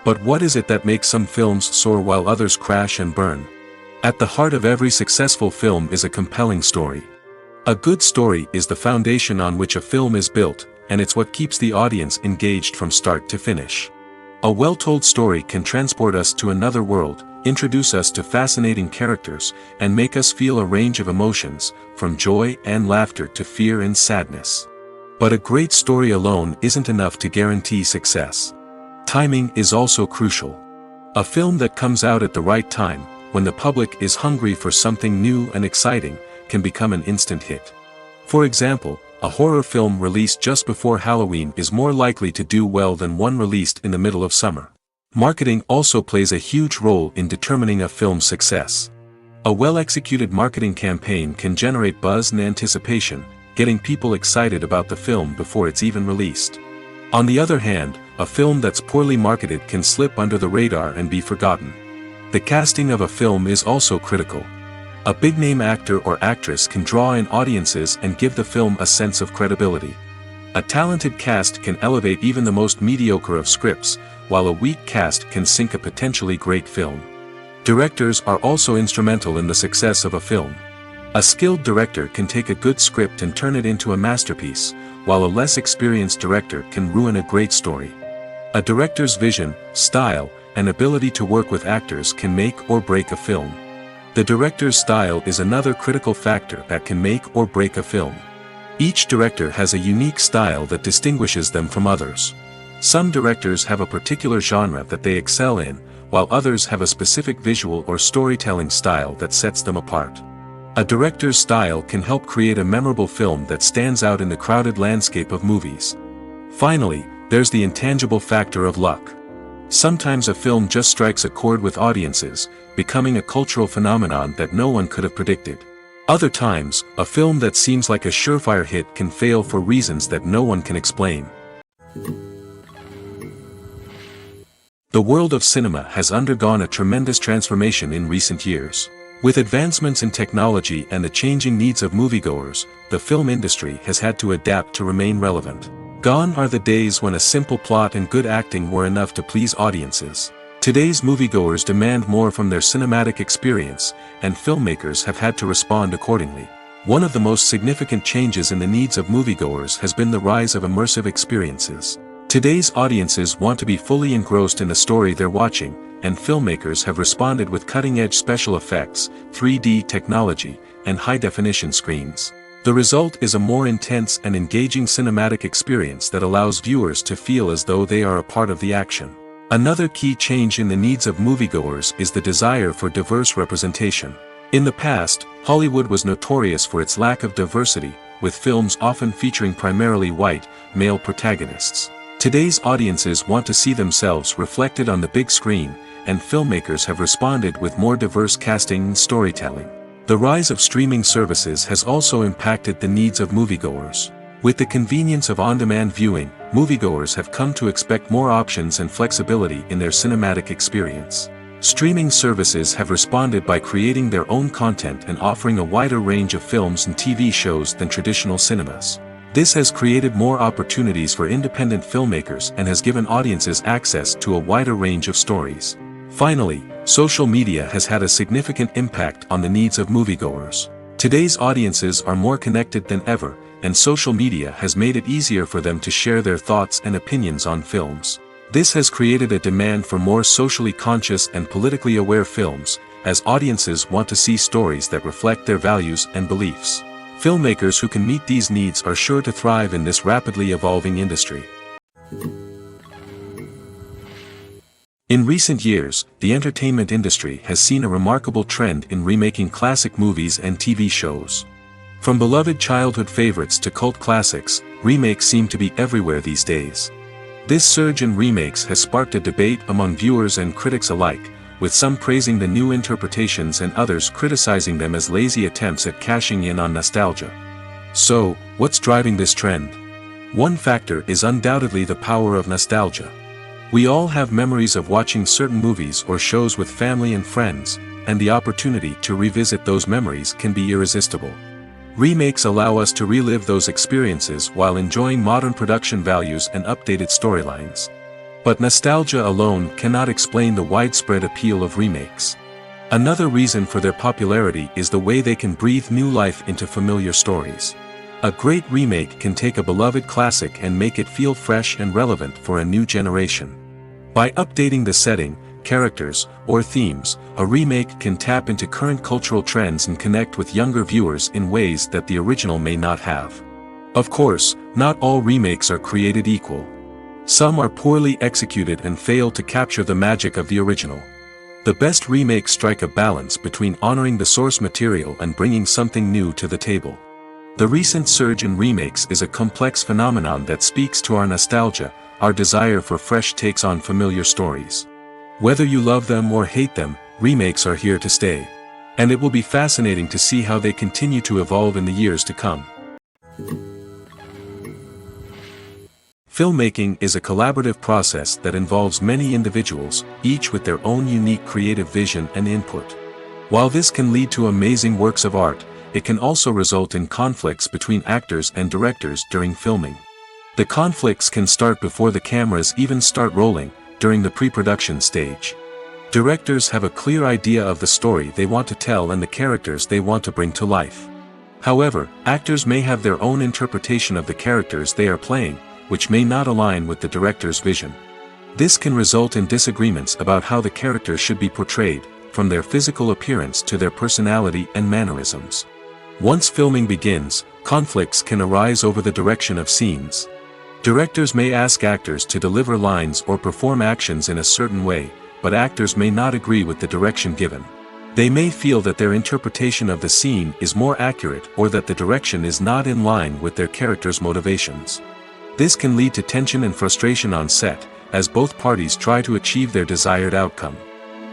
But what is it that makes some films soar while others crash and burn? At the heart of every successful film is a compelling story. A good story is the foundation on which a film is built, and it's what keeps the audience engaged from start to finish. A well-told story can transport us to another world, introduce us to fascinating characters, and make us feel a range of emotions, from joy and laughter to fear and sadness. But a great story alone isn't enough to guarantee success. Timing is also crucial. A film that comes out at the right time, when the public is hungry for something new and exciting, can become an instant hit. For example, a horror film released just before Halloween is more likely to do well than one released in the middle of summer. Marketing also plays a huge role in determining a film's success. A well-executed marketing campaign can generate buzz and anticipation, getting people excited about the film before it's even released. On the other hand, a film that's poorly marketed can slip under the radar and be forgotten. The casting of a film is also critical. A big-name actor or actress can draw in audiences and give the film a sense of credibility. A talented cast can elevate even the most mediocre of scripts, while a weak cast can sink a potentially great film. Directors are also instrumental in the success of a film. A skilled director can take a good script and turn it into a masterpiece, while a less experienced director can ruin a great story. A director's vision, style, and ability to work with actors can make or break a film. The director's style is another critical factor that can make or break a film. Each director has a unique style that distinguishes them from others. Some directors have a particular genre that they excel in, while others have a specific visual or storytelling style that sets them apart. A director's style can help create a memorable film that stands out in the crowded landscape of movies. Finally, there's the intangible factor of luck. Sometimes a film just strikes a chord with audiences, becoming a cultural phenomenon that no one could have predicted. Other times, a film that seems like a surefire hit can fail for reasons that no one can explain. The world of cinema has undergone a tremendous transformation in recent years. With advancements in technology and the changing needs of moviegoers, the film industry has had to adapt to remain relevant. Gone are the days when a simple plot and good acting were enough to please audiences. Today's moviegoers demand more from their cinematic experience, and filmmakers have had to respond accordingly. One of the most significant changes in the needs of moviegoers has been the rise of immersive experiences. Today's audiences want to be fully engrossed in the story they're watching, and filmmakers have responded with cutting-edge special effects, 3D technology, and high-definition screens. The result is a more intense and engaging cinematic experience that allows viewers to feel as though they are a part of the action. Another key change in the needs of moviegoers is the desire for diverse representation. In the past, Hollywood was notorious for its lack of diversity, with films often featuring primarily white, male protagonists. Today's audiences want to see themselves reflected on the big screen, and filmmakers have responded with more diverse casting and storytelling. The rise of streaming services has also impacted the needs of moviegoers. With the convenience of on-demand viewing, moviegoers have come to expect more options and flexibility in their cinematic experience. Streaming services have responded by creating their own content and offering a wider range of films and TV shows than traditional cinemas. This has created more opportunities for independent filmmakers and has given audiences access to a wider range of stories. Finally, social media has had a significant impact on the needs of moviegoers. Today's audiences are more connected than ever, and social media has made it easier for them to share their thoughts and opinions on films. This has created a demand for more socially conscious and politically aware films, as audiences want to see stories that reflect their values and beliefs. Filmmakers who can meet these needs are sure to thrive in this rapidly evolving industry. In recent years, the entertainment industry has seen a remarkable trend in remaking classic movies and TV shows. From beloved childhood favorites to cult classics, remakes seem to be everywhere these days. This surge in remakes has sparked a debate among viewers and critics alike, with some praising the new interpretations and others criticizing them as lazy attempts at cashing in on nostalgia. So, what's driving this trend? One factor is undoubtedly the power of nostalgia. We all have memories of watching certain movies or shows with family and friends, and the opportunity to revisit those memories can be irresistible. Remakes allow us to relive those experiences while enjoying modern production values and updated storylines. But nostalgia alone cannot explain the widespread appeal of remakes. Another reason for their popularity is the way they can breathe new life into familiar stories. A great remake can take a beloved classic and make it feel fresh and relevant for a new generation. By updating the setting, characters, or themes, a remake can tap into current cultural trends and connect with younger viewers in ways that the original may not have. Of course, not all remakes are created equal. Some are poorly executed and fail to capture the magic of the original. The best remakes strike a balance between honoring the source material and bringing something new to the table. The recent surge in remakes is a complex phenomenon that speaks to our nostalgia, our desire for fresh takes on familiar stories. Whether you love them or hate them, remakes are here to stay. And it will be fascinating to see how they continue to evolve in the years to come. Filmmaking is a collaborative process that involves many individuals, each with their own unique creative vision and input. While this can lead to amazing works of art, it can also result in conflicts between actors and directors during filming. The conflicts can start before the cameras even start rolling, during the pre-production stage. Directors have a clear idea of the story they want to tell and the characters they want to bring to life. However, actors may have their own interpretation of the characters they are playing, which may not align with the director's vision. This can result in disagreements about how the characters should be portrayed, from their physical appearance to their personality and mannerisms. Once filming begins, conflicts can arise over the direction of scenes. Directors may ask actors to deliver lines or perform actions in a certain way, but actors may not agree with the direction given. They may feel that their interpretation of the scene is more accurate or that the direction is not in line with their character's motivations. This can lead to tension and frustration on set, as both parties try to achieve their desired outcome.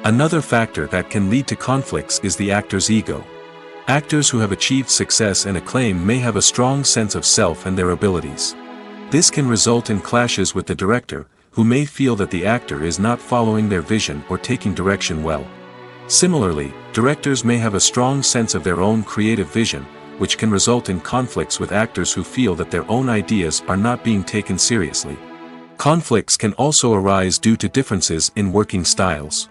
Another factor that can lead to conflicts is the actor's ego. Actors who have achieved success and acclaim may have a strong sense of self and their abilities. This can result in clashes with the director, who may feel that the actor is not following their vision or taking direction well. Similarly, directors may have a strong sense of their own creative vision, which can result in conflicts with actors who feel that their own ideas are not being taken seriously. Conflicts can also arise due to differences in working styles.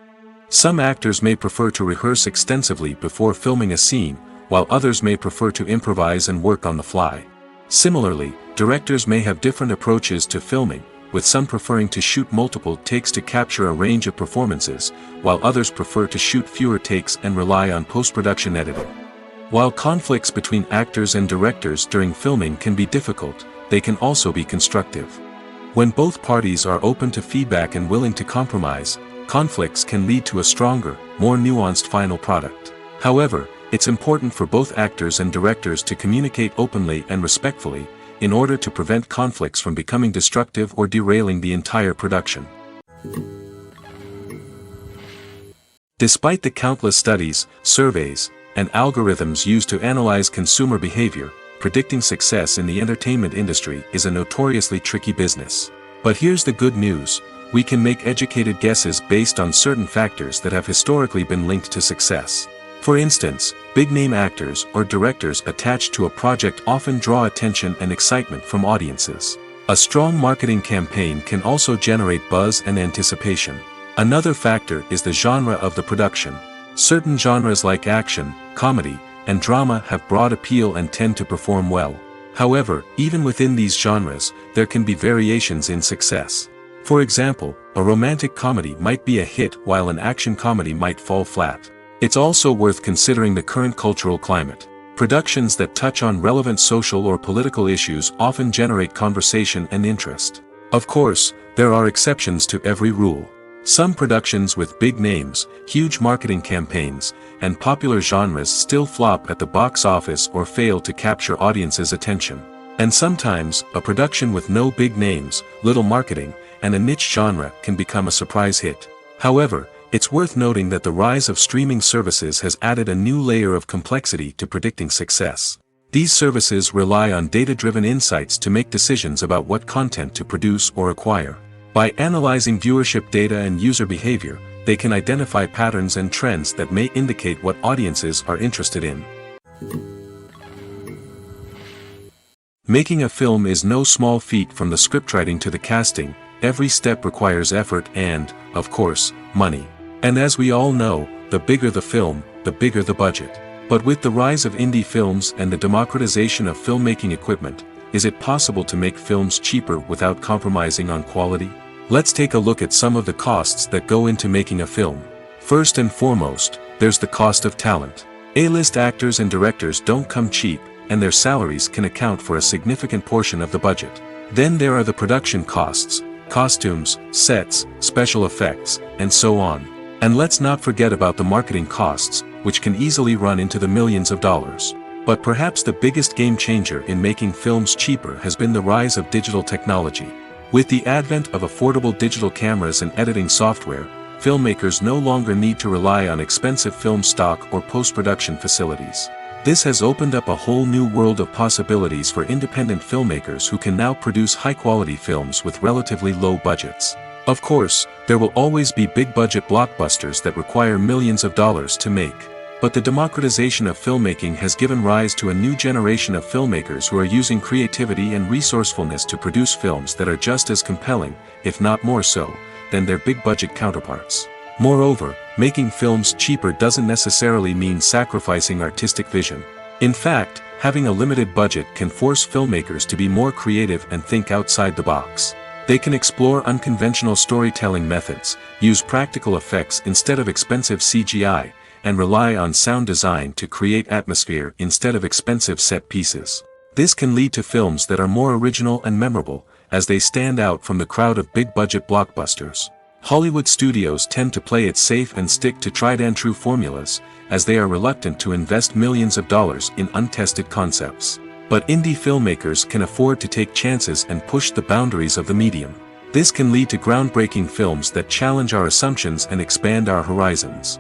Some actors may prefer to rehearse extensively before filming a scene, while others may prefer to improvise and work on the fly. Similarly, directors may have different approaches to filming, with some preferring to shoot multiple takes to capture a range of performances, while others prefer to shoot fewer takes and rely on post-production editing. While conflicts between actors and directors during filming can be difficult, they can also be constructive. When both parties are open to feedback and willing to compromise, conflicts can lead to a stronger, more nuanced final product. However, it's important for both actors and directors to communicate openly and respectfully, in order to prevent conflicts from becoming destructive or derailing the entire production. Despite the countless studies, surveys, and algorithms used to analyze consumer behavior, predicting success in the entertainment industry is a notoriously tricky business. But here's the good news: we can make educated guesses based on certain factors that have historically been linked to success. For instance, big-name actors or directors attached to a project often draw attention and excitement from audiences. A strong marketing campaign can also generate buzz and anticipation. Another factor is the genre of the production. Certain genres like action, comedy, and drama have broad appeal and tend to perform well. However, even within these genres, there can be variations in success. For example, a romantic comedy might be a hit while an action comedy might fall flat. It's also worth considering the current cultural climate. Productions that touch on relevant social or political issues often generate conversation and interest. Of course, there are exceptions to every rule. Some productions with big names, huge marketing campaigns, and popular genres still flop at the box office or fail to capture audiences' attention. And sometimes, a production with no big names, little marketing, and a niche genre can become a surprise hit. However, it's worth noting that the rise of streaming services has added a new layer of complexity to predicting success. These services rely on data-driven insights to make decisions about what content to produce or acquire. By analyzing viewership data and user behavior, they can identify patterns and trends that may indicate what audiences are interested in. Making a film is no small feat. From the scriptwriting to the casting, every step requires effort and, of course, money. And as we all know, the bigger the film, the bigger the budget. But with the rise of indie films and the democratization of filmmaking equipment, is it possible to make films cheaper without compromising on quality? Let's take a look at some of the costs that go into making a film. First and foremost, there's the cost of talent. A-list actors and directors don't come cheap, and their salaries can account for a significant portion of the budget. Then there are the production costs, costumes, sets, special effects, and so on. And let's not forget about the marketing costs, which can easily run into the millions of dollars. But perhaps the biggest game changer in making films cheaper has been the rise of digital technology. With the advent of affordable digital cameras and editing software, filmmakers no longer need to rely on expensive film stock or post-production facilities. This has opened up a whole new world of possibilities for independent filmmakers who can now produce high-quality films with relatively low budgets. Of course, there will always be big-budget blockbusters that require millions of dollars to make. But the democratization of filmmaking has given rise to a new generation of filmmakers who are using creativity and resourcefulness to produce films that are just as compelling, if not more so, than their big-budget counterparts. Moreover, making films cheaper doesn't necessarily mean sacrificing artistic vision. In fact, having a limited budget can force filmmakers to be more creative and think outside the box. They can explore unconventional storytelling methods, use practical effects instead of expensive CGI, and rely on sound design to create atmosphere instead of expensive set pieces. This can lead to films that are more original and memorable, as they stand out from the crowd of big-budget blockbusters. Hollywood studios tend to play it safe and stick to tried-and-true formulas, as they are reluctant to invest millions of dollars in untested concepts. But indie filmmakers can afford to take chances and push the boundaries of the medium. This can lead to groundbreaking films that challenge our assumptions and expand our horizons.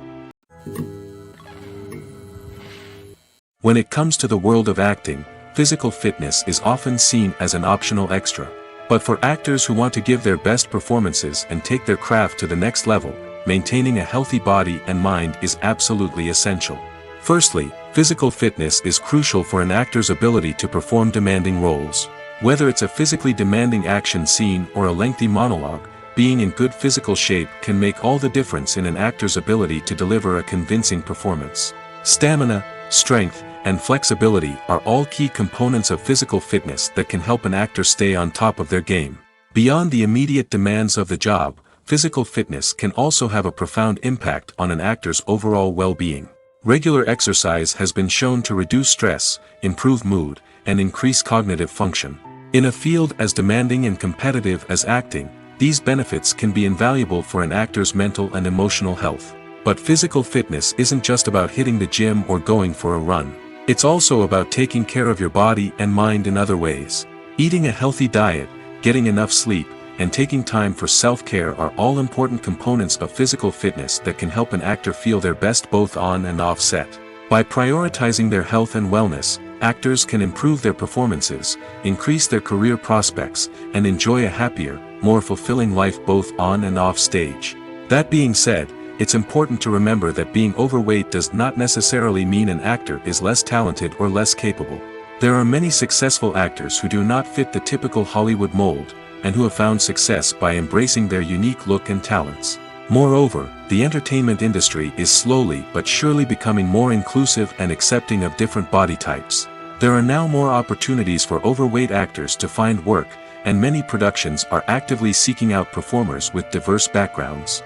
When it comes to the world of acting, physical fitness is often seen as an optional extra. But for actors who want to give their best performances and take their craft to the next level, maintaining a healthy body and mind is absolutely essential. Firstly, physical fitness is crucial for an actor's ability to perform demanding roles. Whether it's a physically demanding action scene or a lengthy monologue, being in good physical shape can make all the difference in an actor's ability to deliver a convincing performance. Stamina, strength, and flexibility are all key components of physical fitness that can help an actor stay on top of their game. Beyond the immediate demands of the job, physical fitness can also have a profound impact on an actor's overall well-being. Regular exercise has been shown to reduce stress, improve mood, and increase cognitive function. In a field as demanding and competitive as acting, these benefits can be invaluable for an actor's mental and emotional health. But physical fitness isn't just about hitting the gym or going for a run. It's also about taking care of your body and mind in other ways. Eating a healthy diet, getting enough sleep, and taking time for self-care are all important components of physical fitness that can help an actor feel their best both on and off set. By prioritizing their health and wellness, actors can improve their performances, increase their career prospects, and enjoy a happier, more fulfilling life both on and off stage. That being said, it's important to remember that being overweight does not necessarily mean an actor is less talented or less capable. There are many successful actors who do not fit the typical Hollywood mold, and who have found success by embracing their unique look and talents. Moreover, the entertainment industry is slowly but surely becoming more inclusive and accepting of different body types. There are now more opportunities for overweight actors to find work, and many productions are actively seeking out performers with diverse backgrounds.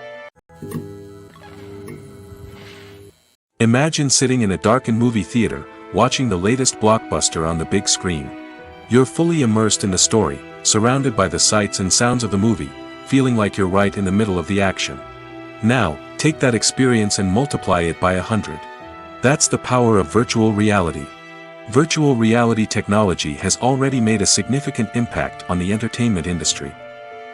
Imagine sitting in a darkened movie theater, watching the latest blockbuster on the big screen. You're fully immersed in the story, surrounded by the sights and sounds of the movie, feeling like you're right in the middle of the action. Now, take that experience and multiply it by 100. That's the power of virtual reality. Virtual reality technology has already made a significant impact on the entertainment industry.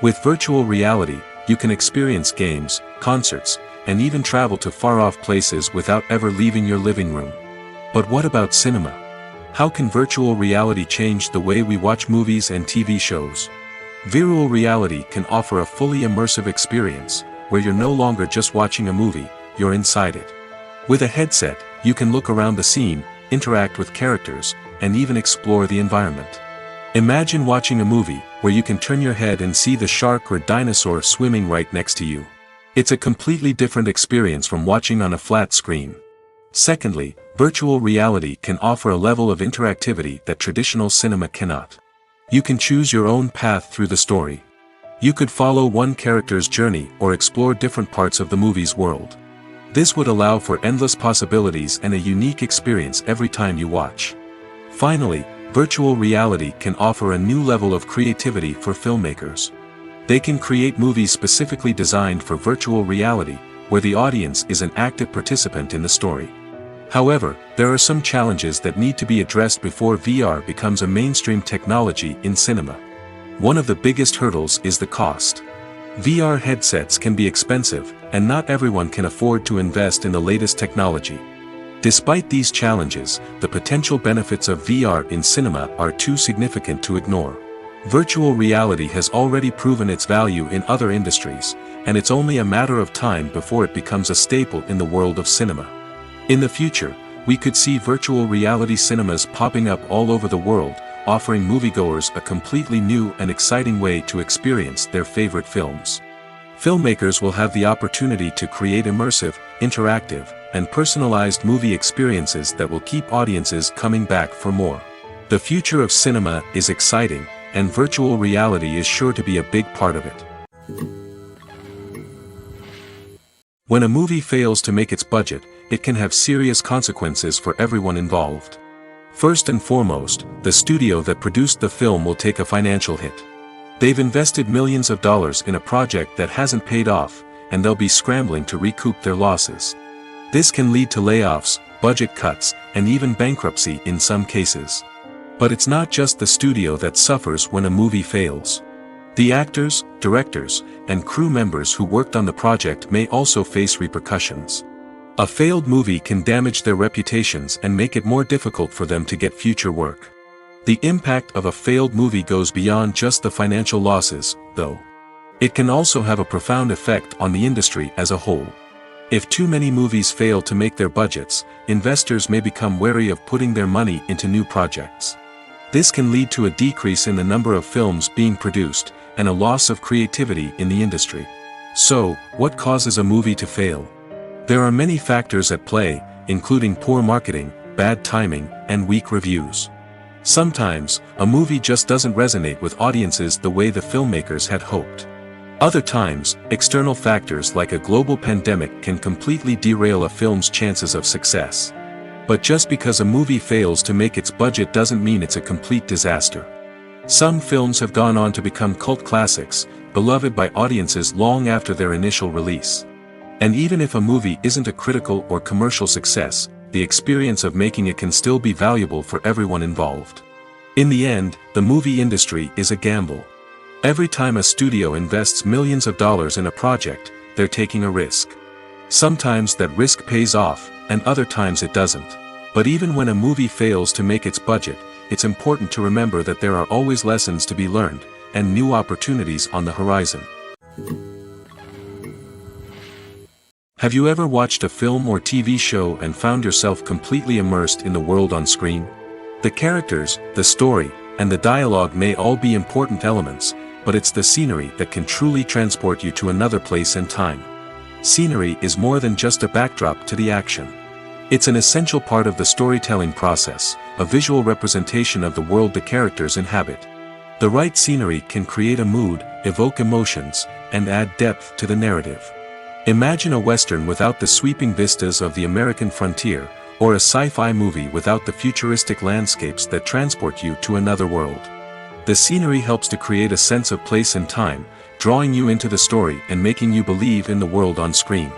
With virtual reality, you can experience games, concerts, and even travel to far-off places without ever leaving your living room. But what about cinema? How can virtual reality change the way we watch movies and TV shows? Virtual reality can offer a fully immersive experience, where you're no longer just watching a movie, you're inside it. With a headset, you can look around the scene, interact with characters, and even explore the environment. Imagine watching a movie, where you can turn your head and see the shark or dinosaur swimming right next to you. It's a completely different experience from watching on a flat screen. Secondly, virtual reality can offer a level of interactivity that traditional cinema cannot. You can choose your own path through the story. You could follow one character's journey or explore different parts of the movie's world. This would allow for endless possibilities and a unique experience every time you watch. Finally, virtual reality can offer a new level of creativity for filmmakers. They can create movies specifically designed for virtual reality, where the audience is an active participant in the story. However, there are some challenges that need to be addressed before VR becomes a mainstream technology in cinema. One of the biggest hurdles is the cost. VR headsets can be expensive, and not everyone can afford to invest in the latest technology. Despite these challenges, the potential benefits of VR in cinema are too significant to ignore. Virtual reality has already proven its value in other industries, and it's only a matter of time before it becomes a staple in the world of cinema. In the future, we could see virtual reality cinemas popping up all over the world, offering moviegoers a completely new and exciting way to experience their favorite films. Filmmakers will have the opportunity to create immersive, interactive, and personalized movie experiences that will keep audiences coming back for more. The future of cinema is exciting, and virtual reality is sure to be a big part of it. When a movie fails to make its budget, it can have serious consequences for everyone involved. First and foremost, the studio that produced the film will take a financial hit. They've invested millions of dollars in a project that hasn't paid off, and they'll be scrambling to recoup their losses. This can lead to layoffs, budget cuts, and even bankruptcy in some cases. But it's not just the studio that suffers when a movie fails. The actors, directors, and crew members who worked on the project may also face repercussions. A failed movie can damage their reputations and make it more difficult for them to get future work. The impact of a failed movie goes beyond just the financial losses, though. It can also have a profound effect on the industry as a whole. If too many movies fail to make their budgets, investors may become wary of putting their money into new projects. This can lead to a decrease in the number of films being produced, and a loss of creativity in the industry. So, what causes a movie to fail? There are many factors at play, including poor marketing, bad timing, and weak reviews. Sometimes, a movie just doesn't resonate with audiences the way the filmmakers had hoped. Other times, external factors like a global pandemic can completely derail a film's chances of success. But just because a movie fails to make its budget doesn't mean it's a complete disaster. Some films have gone on to become cult classics, beloved by audiences long after their initial release. And even if a movie isn't a critical or commercial success, the experience of making it can still be valuable for everyone involved. In the end, the movie industry is a gamble. Every time a studio invests millions of dollars in a project, they're taking a risk. Sometimes that risk pays off, and other times it doesn't. But even when a movie fails to make its budget, it's important to remember that there are always lessons to be learned, and new opportunities on the horizon. Have you ever watched a film or TV show and found yourself completely immersed in the world on screen? The characters, the story, and the dialogue may all be important elements, but it's the scenery that can truly transport you to another place and time. Scenery is more than just a backdrop to the action. It's an essential part of the storytelling process, a visual representation of the world the characters inhabit. The right scenery can create a mood, evoke emotions, and add depth to the narrative. Imagine a Western without the sweeping vistas of the American frontier, or a sci-fi movie without the futuristic landscapes that transport you to another world. The scenery helps to create a sense of place and time, drawing you into the story and making you believe in the world on screen.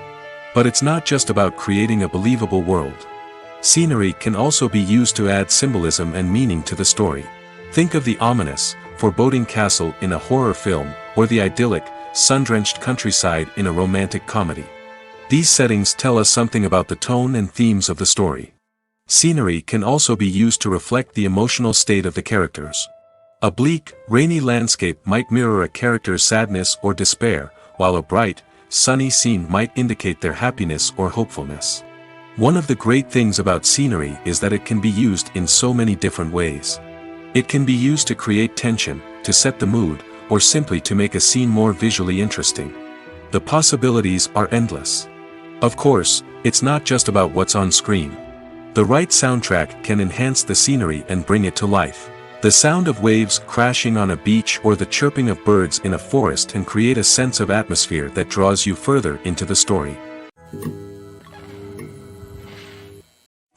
But it's not just about creating a believable world. Scenery can also be used to add symbolism and meaning to the story. Think of the ominous, foreboding castle in a horror film, or the idyllic, sun-drenched countryside in a romantic comedy. These settings tell us something about the tone and themes of the story. Scenery can also be used to reflect the emotional state of the characters. A bleak, rainy landscape might mirror a character's sadness or despair, while a bright, sunny scene might indicate their happiness or hopefulness. One of the great things about scenery is that it can be used in so many different ways. It can be used to create tension, to set the mood, or simply to make a scene more visually interesting. The possibilities are endless. Of course, it's not just about what's on screen. The right soundtrack can enhance the scenery and bring it to life. The sound of waves crashing on a beach or the chirping of birds in a forest can create a sense of atmosphere that draws you further into the story.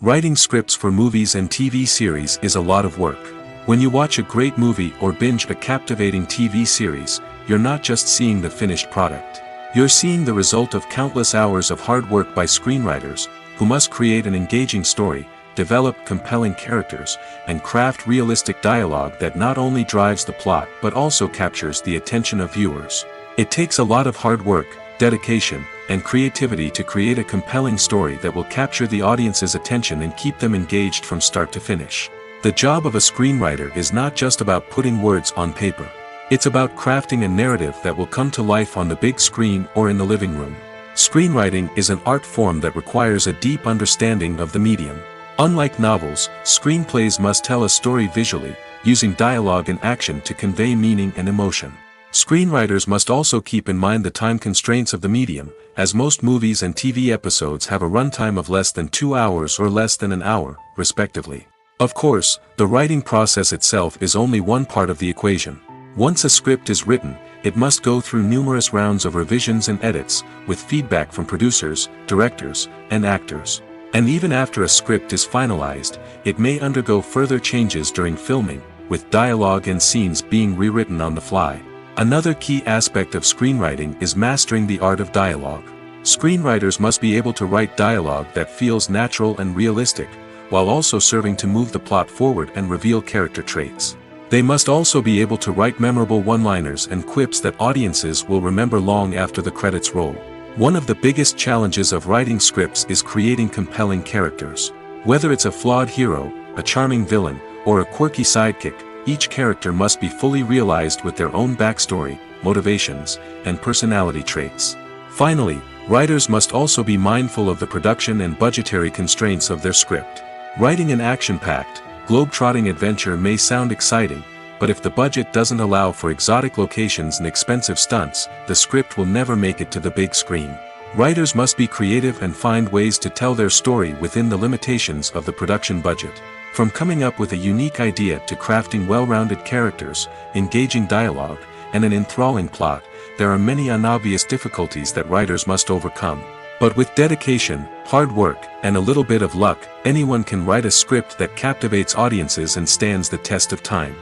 Writing scripts for movies and TV series is a lot of work. When you watch a great movie or binge a captivating TV series, you're not just seeing the finished product. You're seeing the result of countless hours of hard work by screenwriters, who must create an engaging story, develop compelling characters, and craft realistic dialogue that not only drives the plot but also captures the attention of viewers. It takes a lot of hard work, dedication, and creativity to create a compelling story that will capture the audience's attention and keep them engaged from start to finish. The job of a screenwriter is not just about putting words on paper. It's about crafting a narrative that will come to life on the big screen or in the living room. Screenwriting is an art form that requires a deep understanding of the medium. Unlike novels, screenplays must tell a story visually, using dialogue and action to convey meaning and emotion. Screenwriters must also keep in mind the time constraints of the medium, as most movies and TV episodes have a runtime of less than 2 hours or less than an hour, respectively. Of course, the writing process itself is only one part of the equation. Once a script is written, it must go through numerous rounds of revisions and edits, with feedback from producers, directors, and actors. And even after a script is finalized, it may undergo further changes during filming, with dialogue and scenes being rewritten on the fly. Another key aspect of screenwriting is mastering the art of dialogue. Screenwriters must be able to write dialogue that feels natural and realistic, while also serving to move the plot forward and reveal character traits. They must also be able to write memorable one-liners and quips that audiences will remember long after the credits roll. One of the biggest challenges of writing scripts is creating compelling characters. Whether it's a flawed hero, a charming villain, or a quirky sidekick, each character must be fully realized with their own backstory, motivations, and personality traits. Finally, writers must also be mindful of the production and budgetary constraints of their script. Writing an action-packed, globe-trotting adventure may sound exciting, but if the budget doesn't allow for exotic locations and expensive stunts, the script will never make it to the big screen. Writers must be creative and find ways to tell their story within the limitations of the production budget. From coming up with a unique idea to crafting well-rounded characters, engaging dialogue, and an enthralling plot, there are many unobvious difficulties that writers must overcome. But with dedication, hard work, and a little bit of luck, anyone can write a script that captivates audiences and stands the test of time.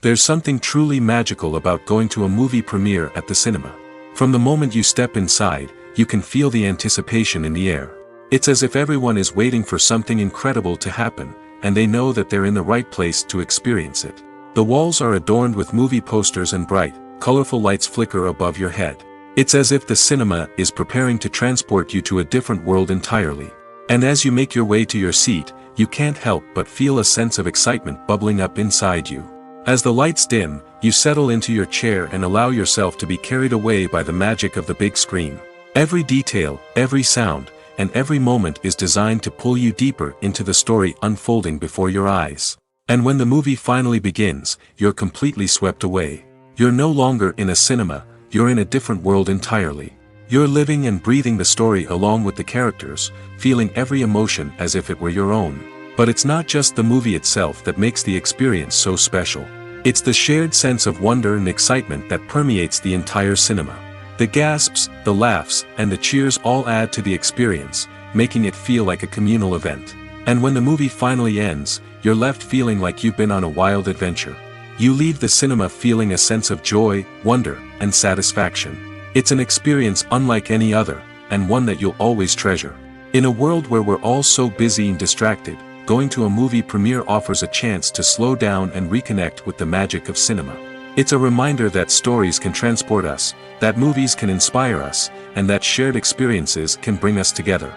There's something truly magical about going to a movie premiere at the cinema. From the moment you step inside, you can feel the anticipation in the air. It's as if everyone is waiting for something incredible to happen, and they know that they're in the right place to experience it. The walls are adorned with movie posters and bright, colorful lights flicker above your head. It's as if the cinema is preparing to transport you to a different world entirely. And as you make your way to your seat, you can't help but feel a sense of excitement bubbling up inside you. As the lights dim, you settle into your chair and allow yourself to be carried away by the magic of the big screen. Every detail, every sound, and every moment is designed to pull you deeper into the story unfolding before your eyes. And when the movie finally begins, you're completely swept away. You're no longer in a cinema, you're in a different world entirely. You're living and breathing the story along with the characters, feeling every emotion as if it were your own. But it's not just the movie itself that makes the experience so special. It's the shared sense of wonder and excitement that permeates the entire cinema. The gasps, the laughs, and the cheers all add to the experience, making it feel like a communal event. And when the movie finally ends, you're left feeling like you've been on a wild adventure. You leave the cinema feeling a sense of joy, wonder, and satisfaction. It's an experience unlike any other, and one that you'll always treasure. In a world where we're all so busy and distracted, going to a movie premiere offers a chance to slow down and reconnect with the magic of cinema. It's a reminder that stories can transport us, that movies can inspire us, and that shared experiences can bring us together.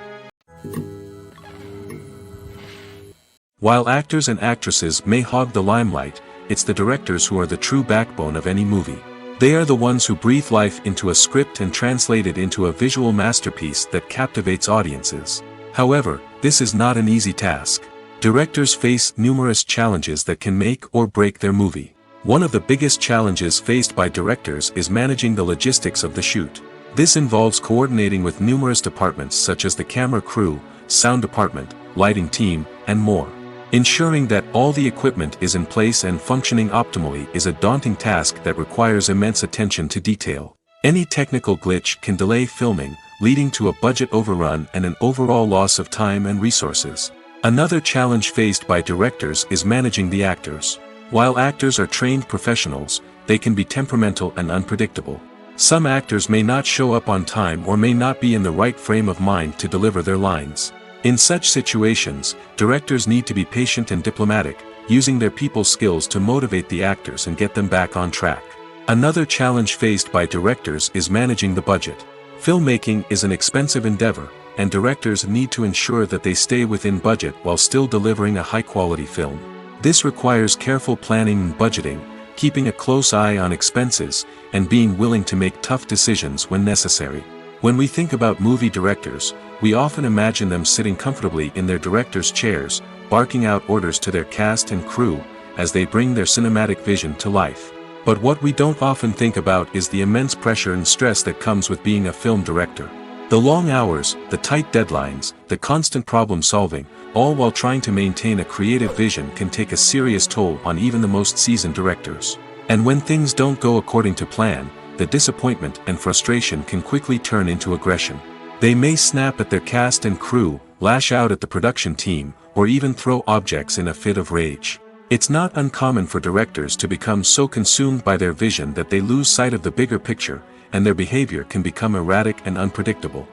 While actors and actresses may hog the limelight, it's the directors who are the true backbone of any movie. They are the ones who breathe life into a script and translate it into a visual masterpiece that captivates audiences. However, this is not an easy task. Directors face numerous challenges that can make or break their movie. One of the biggest challenges faced by directors is managing the logistics of the shoot. This involves coordinating with numerous departments such as the camera crew, sound department, lighting team, and more. Ensuring that all the equipment is in place and functioning optimally is a daunting task that requires immense attention to detail. Any technical glitch can delay filming, leading to a budget overrun and an overall loss of time and resources. Another challenge faced by directors is managing the actors. While actors are trained professionals, they can be temperamental and unpredictable. Some actors may not show up on time or may not be in the right frame of mind to deliver their lines. In such situations, directors need to be patient and diplomatic, using their people skills to motivate the actors and get them back on track. Another challenge faced by directors is managing the budget. Filmmaking is an expensive endeavor, and directors need to ensure that they stay within budget while still delivering a high-quality film. This requires careful planning and budgeting, keeping a close eye on expenses, and being willing to make tough decisions when necessary. When we think about movie directors, we often imagine them sitting comfortably in their director's chairs, barking out orders to their cast and crew, as they bring their cinematic vision to life. But what we don't often think about is the immense pressure and stress that comes with being a film director. The long hours, the tight deadlines, the constant problem solving, all while trying to maintain a creative vision can take a serious toll on even the most seasoned directors. And when things don't go according to plan, the disappointment and frustration can quickly turn into aggression. They may snap at their cast and crew, lash out at the production team, or even throw objects in a fit of rage. It's not uncommon for directors to become so consumed by their vision that they lose sight of the bigger picture, and their behavior can become erratic and unpredictable.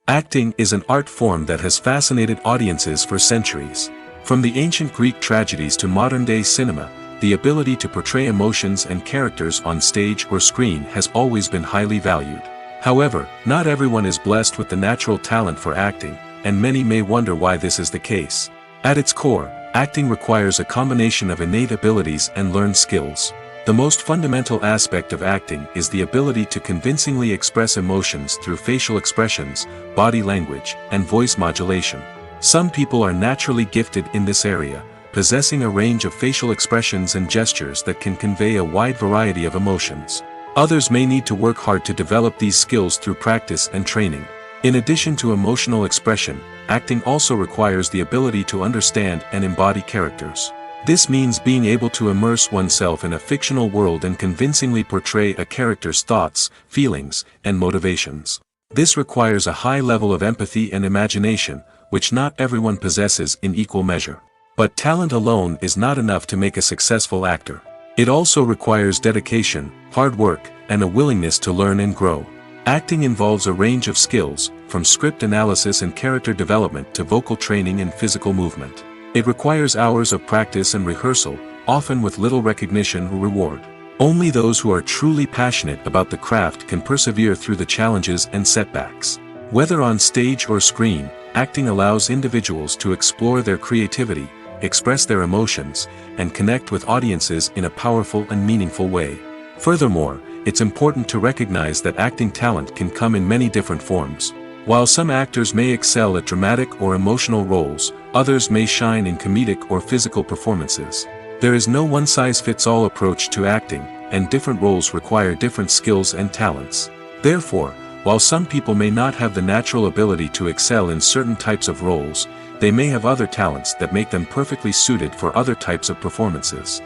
Acting is an art form that has fascinated audiences for centuries. From the ancient Greek tragedies to modern-day cinema, the ability to portray emotions and characters on stage or screen has always been highly valued. However, not everyone is blessed with the natural talent for acting, and many may wonder why this is the case. At its core, acting requires a combination of innate abilities and learned skills. The most fundamental aspect of acting is the ability to convincingly express emotions through facial expressions, body language, and voice modulation. Some people are naturally gifted in this area, possessing a range of facial expressions and gestures that can convey a wide variety of emotions. Others may need to work hard to develop these skills through practice and training. In addition to emotional expression, acting also requires the ability to understand and embody characters. This means being able to immerse oneself in a fictional world and convincingly portray a character's thoughts, feelings, and motivations. This requires a high level of empathy and imagination, which not everyone possesses in equal measure. But talent alone is not enough to make a successful actor. It also requires dedication, hard work, and a willingness to learn and grow. Acting involves a range of skills, from script analysis and character development to vocal training and physical movement. It requires hours of practice and rehearsal, often with little recognition or reward. Only those who are truly passionate about the craft can persevere through the challenges and setbacks. Whether on stage or screen, acting allows individuals to explore their creativity, express their emotions, and connect with audiences in a powerful and meaningful way. Furthermore, it's important to recognize that acting talent can come in many different forms. While some actors may excel at dramatic or emotional roles, others may shine in comedic or physical performances. There is no one-size-fits-all approach to acting, and different roles require different skills and talents. Therefore, while some people may not have the natural ability to excel in certain types of roles, they may have other talents that make them perfectly suited for other types of performances.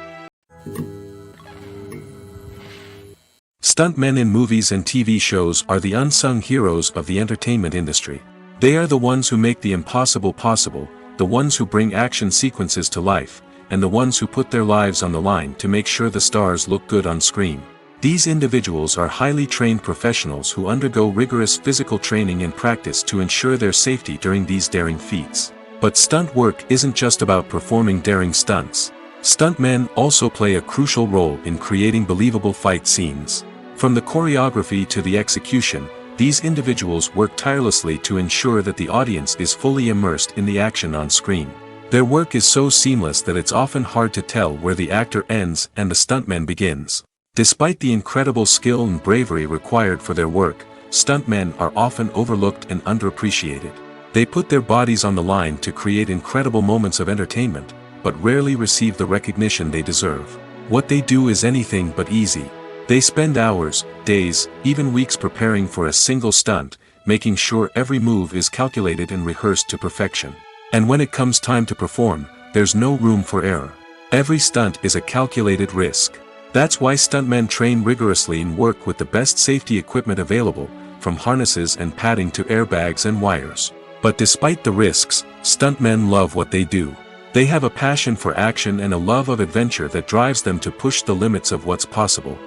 Stuntmen in movies and TV shows are the unsung heroes of the entertainment industry. They are the ones who make the impossible possible, the ones who bring action sequences to life, and the ones who put their lives on the line to make sure the stars look good on screen. These individuals are highly trained professionals who undergo rigorous physical training and practice to ensure their safety during these daring feats. But stunt work isn't just about performing daring stunts. Stuntmen also play a crucial role in creating believable fight scenes. From the choreography to the execution, these individuals work tirelessly to ensure that the audience is fully immersed in the action on screen. Their work is so seamless that it's often hard to tell where the actor ends and the stuntman begins. Despite the incredible skill and bravery required for their work, stuntmen are often overlooked and underappreciated. They put their bodies on the line to create incredible moments of entertainment, but rarely receive the recognition they deserve. What they do is anything but easy. They spend hours, days, even weeks preparing for a single stunt, making sure every move is calculated and rehearsed to perfection. And when it comes time to perform, there's no room for error. Every stunt is a calculated risk. That's why stuntmen train rigorously and work with the best safety equipment available, from harnesses and padding to airbags and wires. But despite the risks, stuntmen love what they do. They have a passion for action and a love of adventure that drives them to push the limits of what's possible.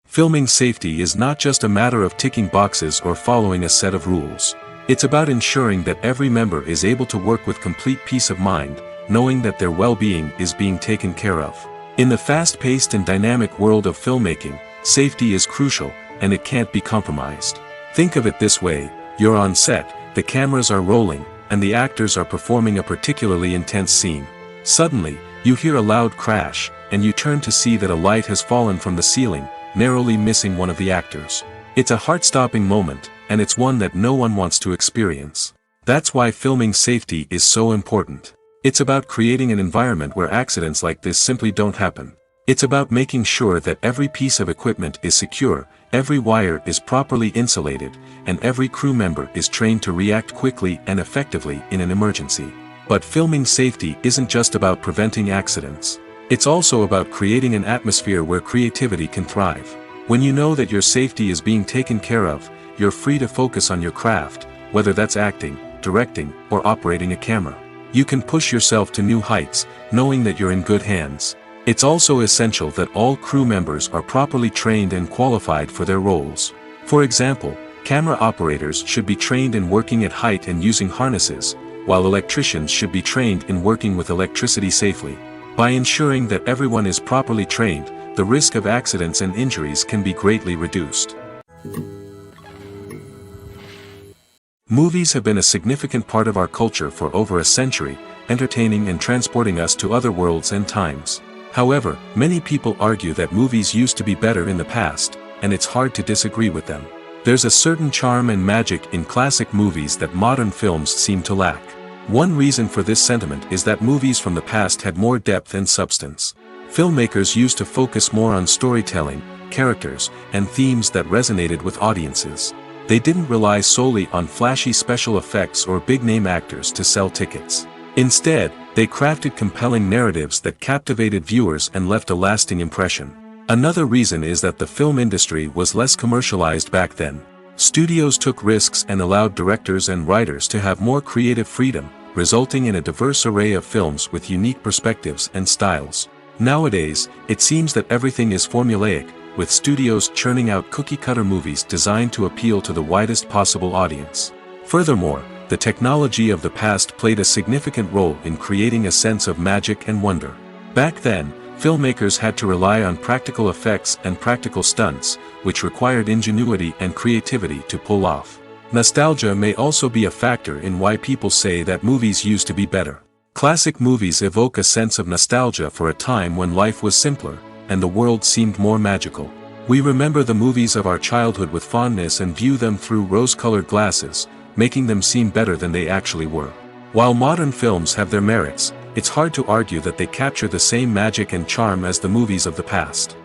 Filming safety is not just a matter of ticking boxes or following a set of rules. It's about ensuring that every member is able to work with complete peace of mind, knowing that their well-being is being taken care of. In the fast-paced and dynamic world of filmmaking, safety is crucial, and it can't be compromised. Think of it this way: you're on set, the cameras are rolling, and the actors are performing a particularly intense scene. Suddenly, you hear a loud crash, and you turn to see that a light has fallen from the ceiling, narrowly missing one of the actors. It's a heart-stopping moment, and it's one that no one wants to experience. That's why filming safety is so important. It's about creating an environment where accidents like this simply don't happen. It's about making sure that every piece of equipment is secure, every wire is properly insulated, and every crew member is trained to react quickly and effectively in an emergency. But filming safety isn't just about preventing accidents. It's also about creating an atmosphere where creativity can thrive. When you know that your safety is being taken care of, you're free to focus on your craft, whether that's acting, directing, or operating a camera. You can push yourself to new heights, knowing that you're in good hands. It's also essential that all crew members are properly trained and qualified for their roles. For example, camera operators should be trained in working at height and using harnesses, while electricians should be trained in working with electricity safely. By ensuring that everyone is properly trained, the risk of accidents and injuries can be greatly reduced. Movies have been a significant part of our culture for over a century, entertaining and transporting us to other worlds and times. However, many people argue that movies used to be better in the past, and it's hard to disagree with them. There's a certain charm and magic in classic movies that modern films seem to lack. One reason for this sentiment is that movies from the past had more depth and substance. Filmmakers used to focus more on storytelling, characters, and themes that resonated with audiences. They didn't rely solely on flashy special effects or big-name actors to sell tickets. Instead, they crafted compelling narratives that captivated viewers and left a lasting impression. Another reason is that the film industry was less commercialized back then. Studios took risks and allowed directors and writers to have more creative freedom, resulting in a diverse array of films with unique perspectives and styles. Nowadays, it seems that everything is formulaic, with studios churning out cookie-cutter movies designed to appeal to the widest possible audience. Furthermore, the technology of the past played a significant role in creating a sense of magic and wonder. Back then, filmmakers had to rely on practical effects and practical stunts, which required ingenuity and creativity to pull off. Nostalgia may also be a factor in why people say that movies used to be better. Classic movies evoke a sense of nostalgia for a time when life was simpler, and the world seemed more magical. We remember the movies of our childhood with fondness and view them through rose-colored glasses, making them seem better than they actually were. While modern films have their merits, it's hard to argue that they capture the same magic and charm as the movies of the past.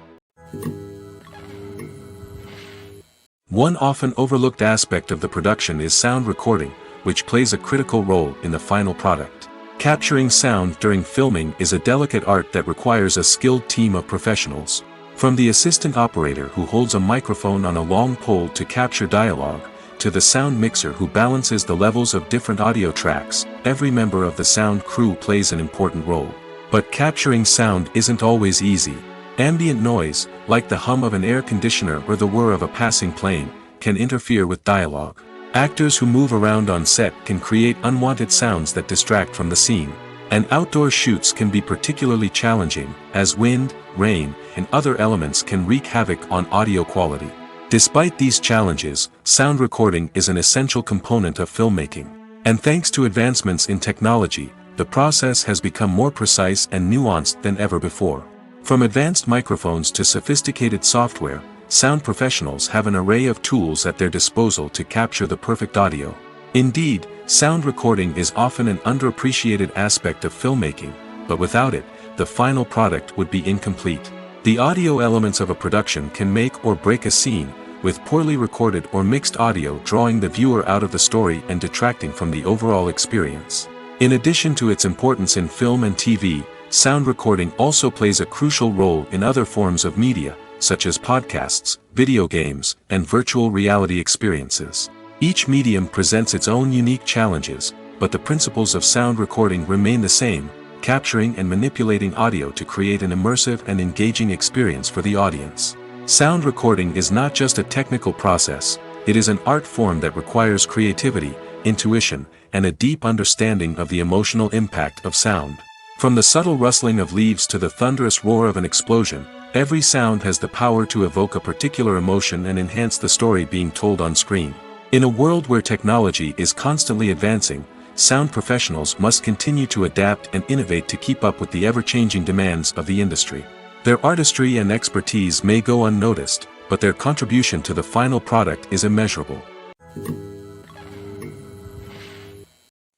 One often overlooked aspect of the production is sound recording, which plays a critical role in the final product. Capturing sound during filming is a delicate art that requires a skilled team of professionals. From the assistant operator who holds a microphone on a long pole to capture dialogue, to the sound mixer who balances the levels of different audio tracks, every member of the sound crew plays an important role. But capturing sound isn't always easy. Ambient noise, like the hum of an air conditioner or the whir of a passing plane, can interfere with dialogue. Actors who move around on set can create unwanted sounds that distract from the scene. And outdoor shoots can be particularly challenging, as wind, rain, and other elements can wreak havoc on audio quality. Despite these challenges, sound recording is an essential component of filmmaking. And thanks to advancements in technology, the process has become more precise and nuanced than ever before. From advanced microphones to sophisticated software, sound professionals have an array of tools at their disposal to capture the perfect audio. Indeed, sound recording is often an underappreciated aspect of filmmaking, but without it, the final product would be incomplete. The audio elements of a production can make or break a scene, with poorly recorded or mixed audio drawing the viewer out of the story and detracting from the overall experience. In addition to its importance in film and TV, sound recording also plays a crucial role in other forms of media, such as podcasts, video games, and virtual reality experiences. Each medium presents its own unique challenges, but the principles of sound recording remain the same: capturing and manipulating audio to create an immersive and engaging experience for the audience. Sound recording is not just a technical process, it is an art form that requires creativity, intuition, and a deep understanding of the emotional impact of sound. From the subtle rustling of leaves to the thunderous roar of an explosion, every sound has the power to evoke a particular emotion and enhance the story being told on screen. In a world where technology is constantly advancing, sound professionals must continue to adapt and innovate to keep up with the ever-changing demands of the industry. Their artistry and expertise may go unnoticed, but their contribution to the final product is immeasurable.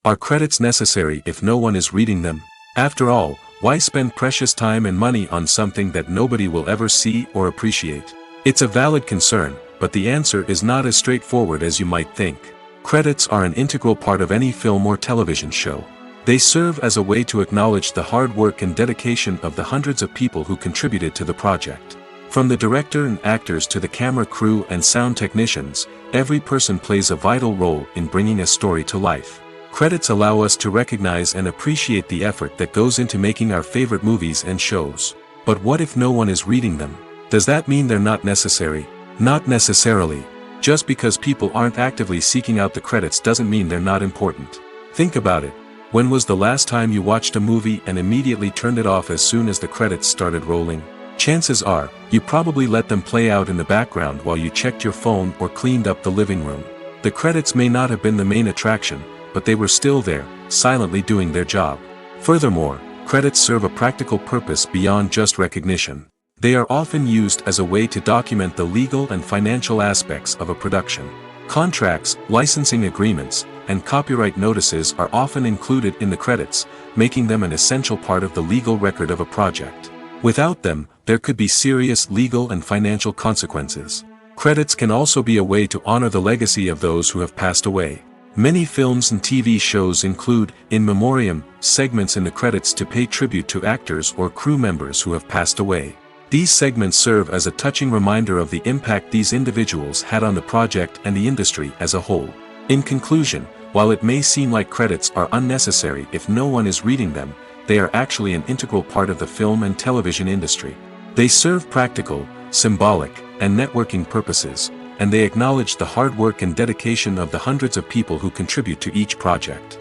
Are credits necessary if no one is reading them? After all, why spend precious time and money on something that nobody will ever see or appreciate? It's a valid concern, but the answer is not as straightforward as you might think. Credits are an integral part of any film or television show. They serve as a way to acknowledge the hard work and dedication of the hundreds of people who contributed to the project. From the director and actors to the camera crew and sound technicians, every person plays a vital role in bringing a story to life. Credits allow us to recognize and appreciate the effort that goes into making our favorite movies and shows. But what if no one is reading them? Does that mean they're not necessary? Not necessarily. Just because people aren't actively seeking out the credits doesn't mean they're not important. Think about it. When was the last time you watched a movie and immediately turned it off as soon as the credits started rolling? Chances are, you probably let them play out in the background while you checked your phone or cleaned up the living room. The credits may not have been the main attraction, but they were still there, silently doing their job. Furthermore, credits serve a practical purpose beyond just recognition. They are often used as a way to document the legal and financial aspects of a production. Contracts, licensing agreements, and copyright notices are often included in the credits, making them an essential part of the legal record of a project. Without them, there could be serious legal and financial consequences. Credits can also be a way to honor the legacy of those who have passed away. Many films and TV shows include, in memoriam, segments in the credits to pay tribute to actors or crew members who have passed away. These segments serve as a touching reminder of the impact these individuals had on the project and the industry as a whole. In conclusion, while it may seem like credits are unnecessary if no one is reading them, they are actually an integral part of the film and television industry. They serve practical, symbolic, and networking purposes, and they acknowledge the hard work and dedication of the hundreds of people who contribute to each project.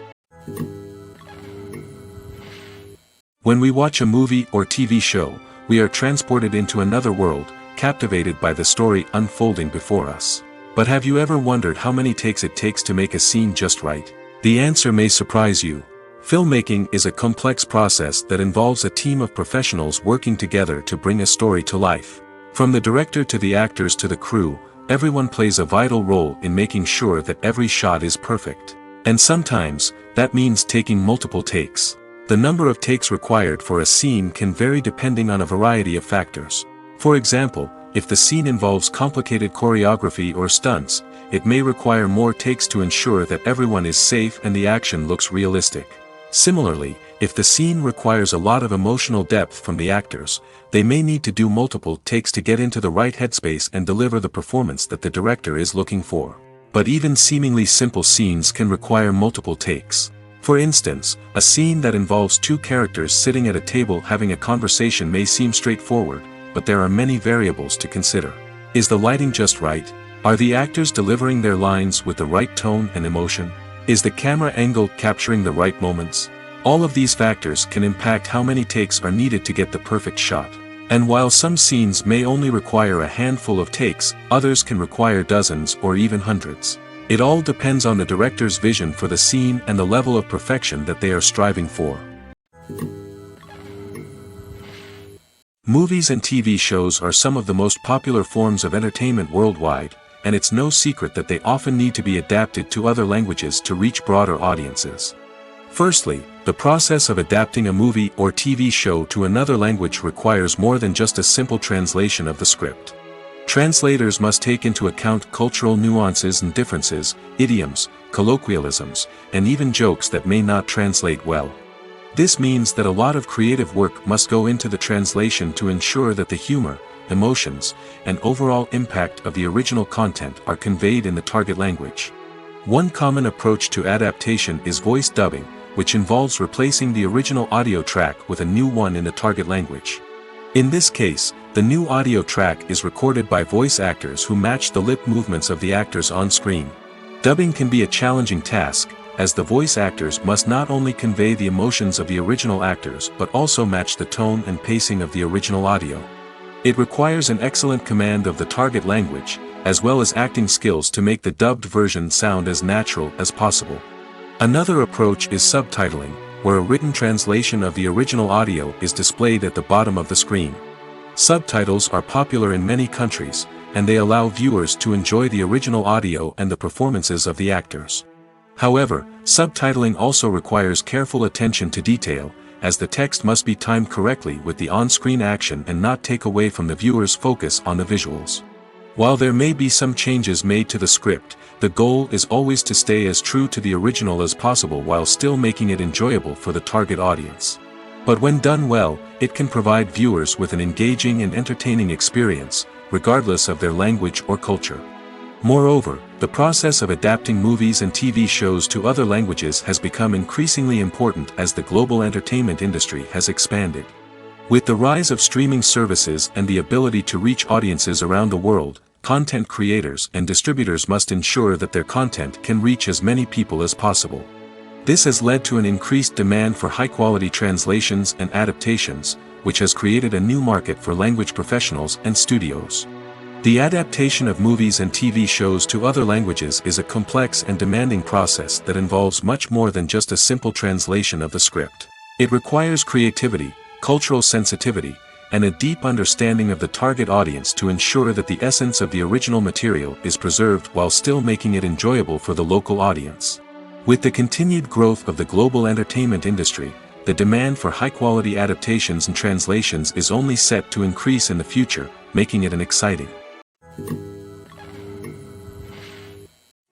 When we watch a movie or TV show, we are transported into another world, captivated by the story unfolding before us. But have you ever wondered how many takes it takes to make a scene just right? The answer may surprise you. Filmmaking is a complex process that involves a team of professionals working together to bring a story to life. From the director to the actors to the crew, everyone plays a vital role in making sure that every shot is perfect. And sometimes, that means taking multiple takes. The number of takes required for a scene can vary depending on a variety of factors. For example, if the scene involves complicated choreography or stunts, it may require more takes to ensure that everyone is safe and the action looks realistic. Similarly, if the scene requires a lot of emotional depth from the actors, they may need to do multiple takes to get into the right headspace and deliver the performance that the director is looking for. But even seemingly simple scenes can require multiple takes. For instance, a scene that involves two characters sitting at a table having a conversation may seem straightforward, but there are many variables to consider. Is the lighting just right? Are the actors delivering their lines with the right tone and emotion? Is the camera angle capturing the right moments? All of these factors can impact how many takes are needed to get the perfect shot. And while some scenes may only require a handful of takes, others can require dozens or even hundreds. It all depends on the director's vision for the scene and the level of perfection that they are striving for. Movies and TV shows are some of the most popular forms of entertainment worldwide, and it's no secret that they often need to be adapted to other languages to reach broader audiences. Firstly, the process of adapting a movie or TV show to another language requires more than just a simple translation of the script. Translators must take into account cultural nuances and differences, idioms, colloquialisms, and even jokes that may not translate well. This means that a lot of creative work must go into the translation to ensure that the humor, emotions, and overall impact of the original content are conveyed in the target language. One common approach to adaptation is voice dubbing, which involves replacing the original audio track with a new one in the target language. In this case, the new audio track is recorded by voice actors who match the lip movements of the actors on screen. Dubbing can be a challenging task, as the voice actors must not only convey the emotions of the original actors but also match the tone and pacing of the original audio. It requires an excellent command of the target language, as well as acting skills to make the dubbed version sound as natural as possible. Another approach is subtitling, where a written translation of the original audio is displayed at the bottom of the screen. Subtitles are popular in many countries, and they allow viewers to enjoy the original audio and the performances of the actors. However, subtitling also requires careful attention to detail, as the text must be timed correctly with the on-screen action and not take away from the viewer's focus on the visuals. While there may be some changes made to the script, the goal is always to stay as true to the original as possible while still making it enjoyable for the target audience. But when done well, it can provide viewers with an engaging and entertaining experience, regardless of their language or culture. Moreover, the process of adapting movies and TV shows to other languages has become increasingly important as the global entertainment industry has expanded. With the rise of streaming services and the ability to reach audiences around the world, content creators and distributors must ensure that their content can reach as many people as possible. This has led to an increased demand for high-quality translations and adaptations, which has created a new market for language professionals and studios. The adaptation of movies and TV shows to other languages is a complex and demanding process that involves much more than just a simple translation of the script. It requires creativity, cultural sensitivity, and a deep understanding of the target audience to ensure that the essence of the original material is preserved while still making it enjoyable for the local audience. With the continued growth of the global entertainment industry, the demand for high-quality adaptations and translations is only set to increase in the future, making it exciting.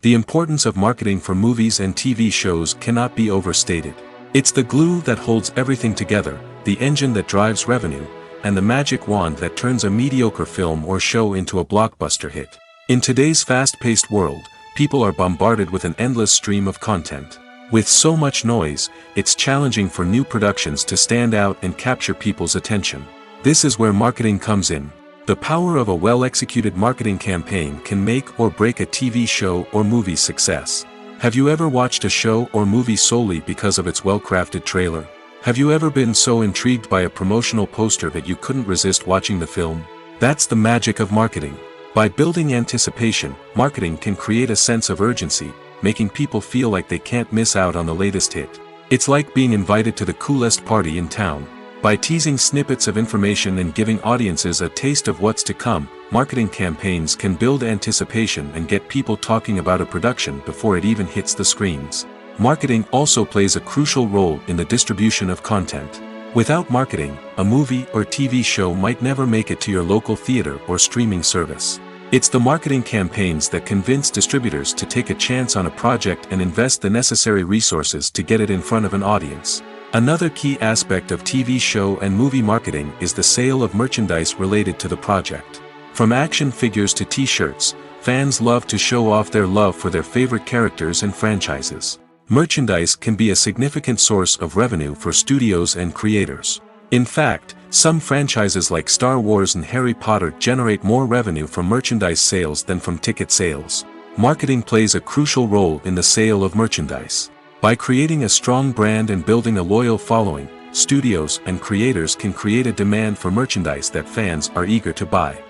The importance of marketing for movies and TV shows cannot be overstated. It's the glue that holds everything together, the engine that drives revenue, and the magic wand that turns a mediocre film or show into a blockbuster hit. In today's fast-paced world, people are bombarded with an endless stream of content. With so much noise, it's challenging for new productions to stand out and capture people's attention. This is where marketing comes in. The power of a well-executed marketing campaign can make or break a TV show or movie's success. Have you ever watched a show or movie solely because of its well-crafted trailer? Have you ever been so intrigued by a promotional poster that you couldn't resist watching the film? That's the magic of marketing. By building anticipation, marketing can create a sense of urgency, making people feel like they can't miss out on the latest hit. It's like being invited to the coolest party in town. By teasing snippets of information and giving audiences a taste of what's to come, marketing campaigns can build anticipation and get people talking about a production before it even hits the screens. Marketing also plays a crucial role in the distribution of content. Without marketing, a movie or TV show might never make it to your local theater or streaming service. It's the marketing campaigns that convince distributors to take a chance on a project and invest the necessary resources to get it in front of an audience. Another key aspect of TV show and movie marketing is the sale of merchandise related to the project. From action figures to t-shirts, fans love to show off their love for their favorite characters and franchises. Merchandise can be a significant source of revenue for studios and creators. In fact, some franchises like Star Wars and Harry Potter generate more revenue from merchandise sales than from ticket sales. Marketing plays a crucial role in the sale of merchandise. By creating a strong brand and building a loyal following, studios and creators can create a demand for merchandise that fans are eager to buy.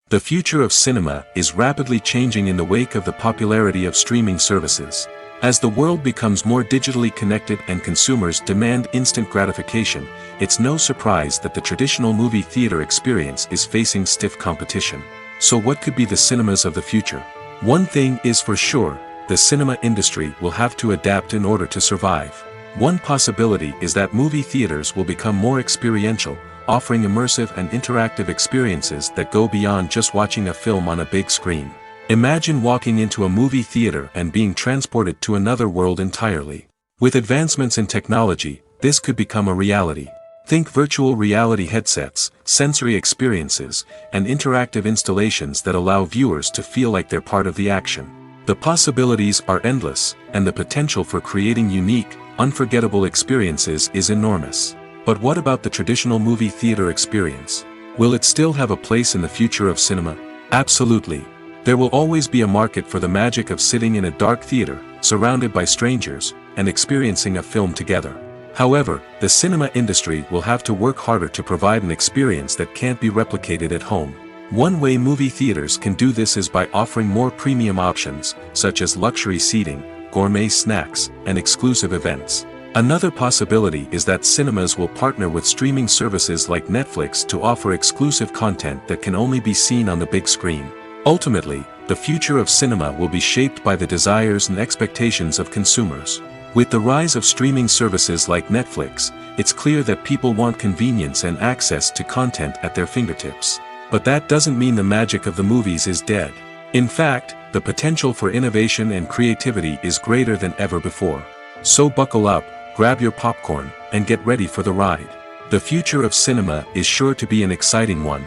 The future of cinema is rapidly changing in the wake of the popularity of streaming services. As the world becomes more digitally connected and consumers demand instant gratification, it's no surprise that the traditional movie theater experience is facing stiff competition. So what could be the cinemas of the future? One thing is for sure, the cinema industry will have to adapt in order to survive. One possibility is that movie theaters will become more experiential, offering immersive and interactive experiences that go beyond just watching a film on a big screen. Imagine walking into a movie theater and being transported to another world entirely. With advancements in technology, this could become a reality. Think virtual reality headsets, sensory experiences, and interactive installations that allow viewers to feel like they're part of the action. The possibilities are endless, and the potential for creating unique, unforgettable experiences is enormous. But what about the traditional movie theater experience? Will it still have a place in the future of cinema? Absolutely. There will always be a market for the magic of sitting in a dark theater, surrounded by strangers, and experiencing a film together. However, the cinema industry will have to work harder to provide an experience that can't be replicated at home. One way movie theaters can do this is by offering more premium options, such as luxury seating, gourmet snacks, and exclusive events. Another possibility is that cinemas will partner with streaming services like Netflix to offer exclusive content that can only be seen on the big screen. Ultimately, the future of cinema will be shaped by the desires and expectations of consumers. With the rise of streaming services like Netflix, it's clear that people want convenience and access to content at their fingertips. But that doesn't mean the magic of the movies is dead. In fact, the potential for innovation and creativity is greater than ever before. So buckle up, grab your popcorn, and get ready for the ride. The future of cinema is sure to be an exciting one.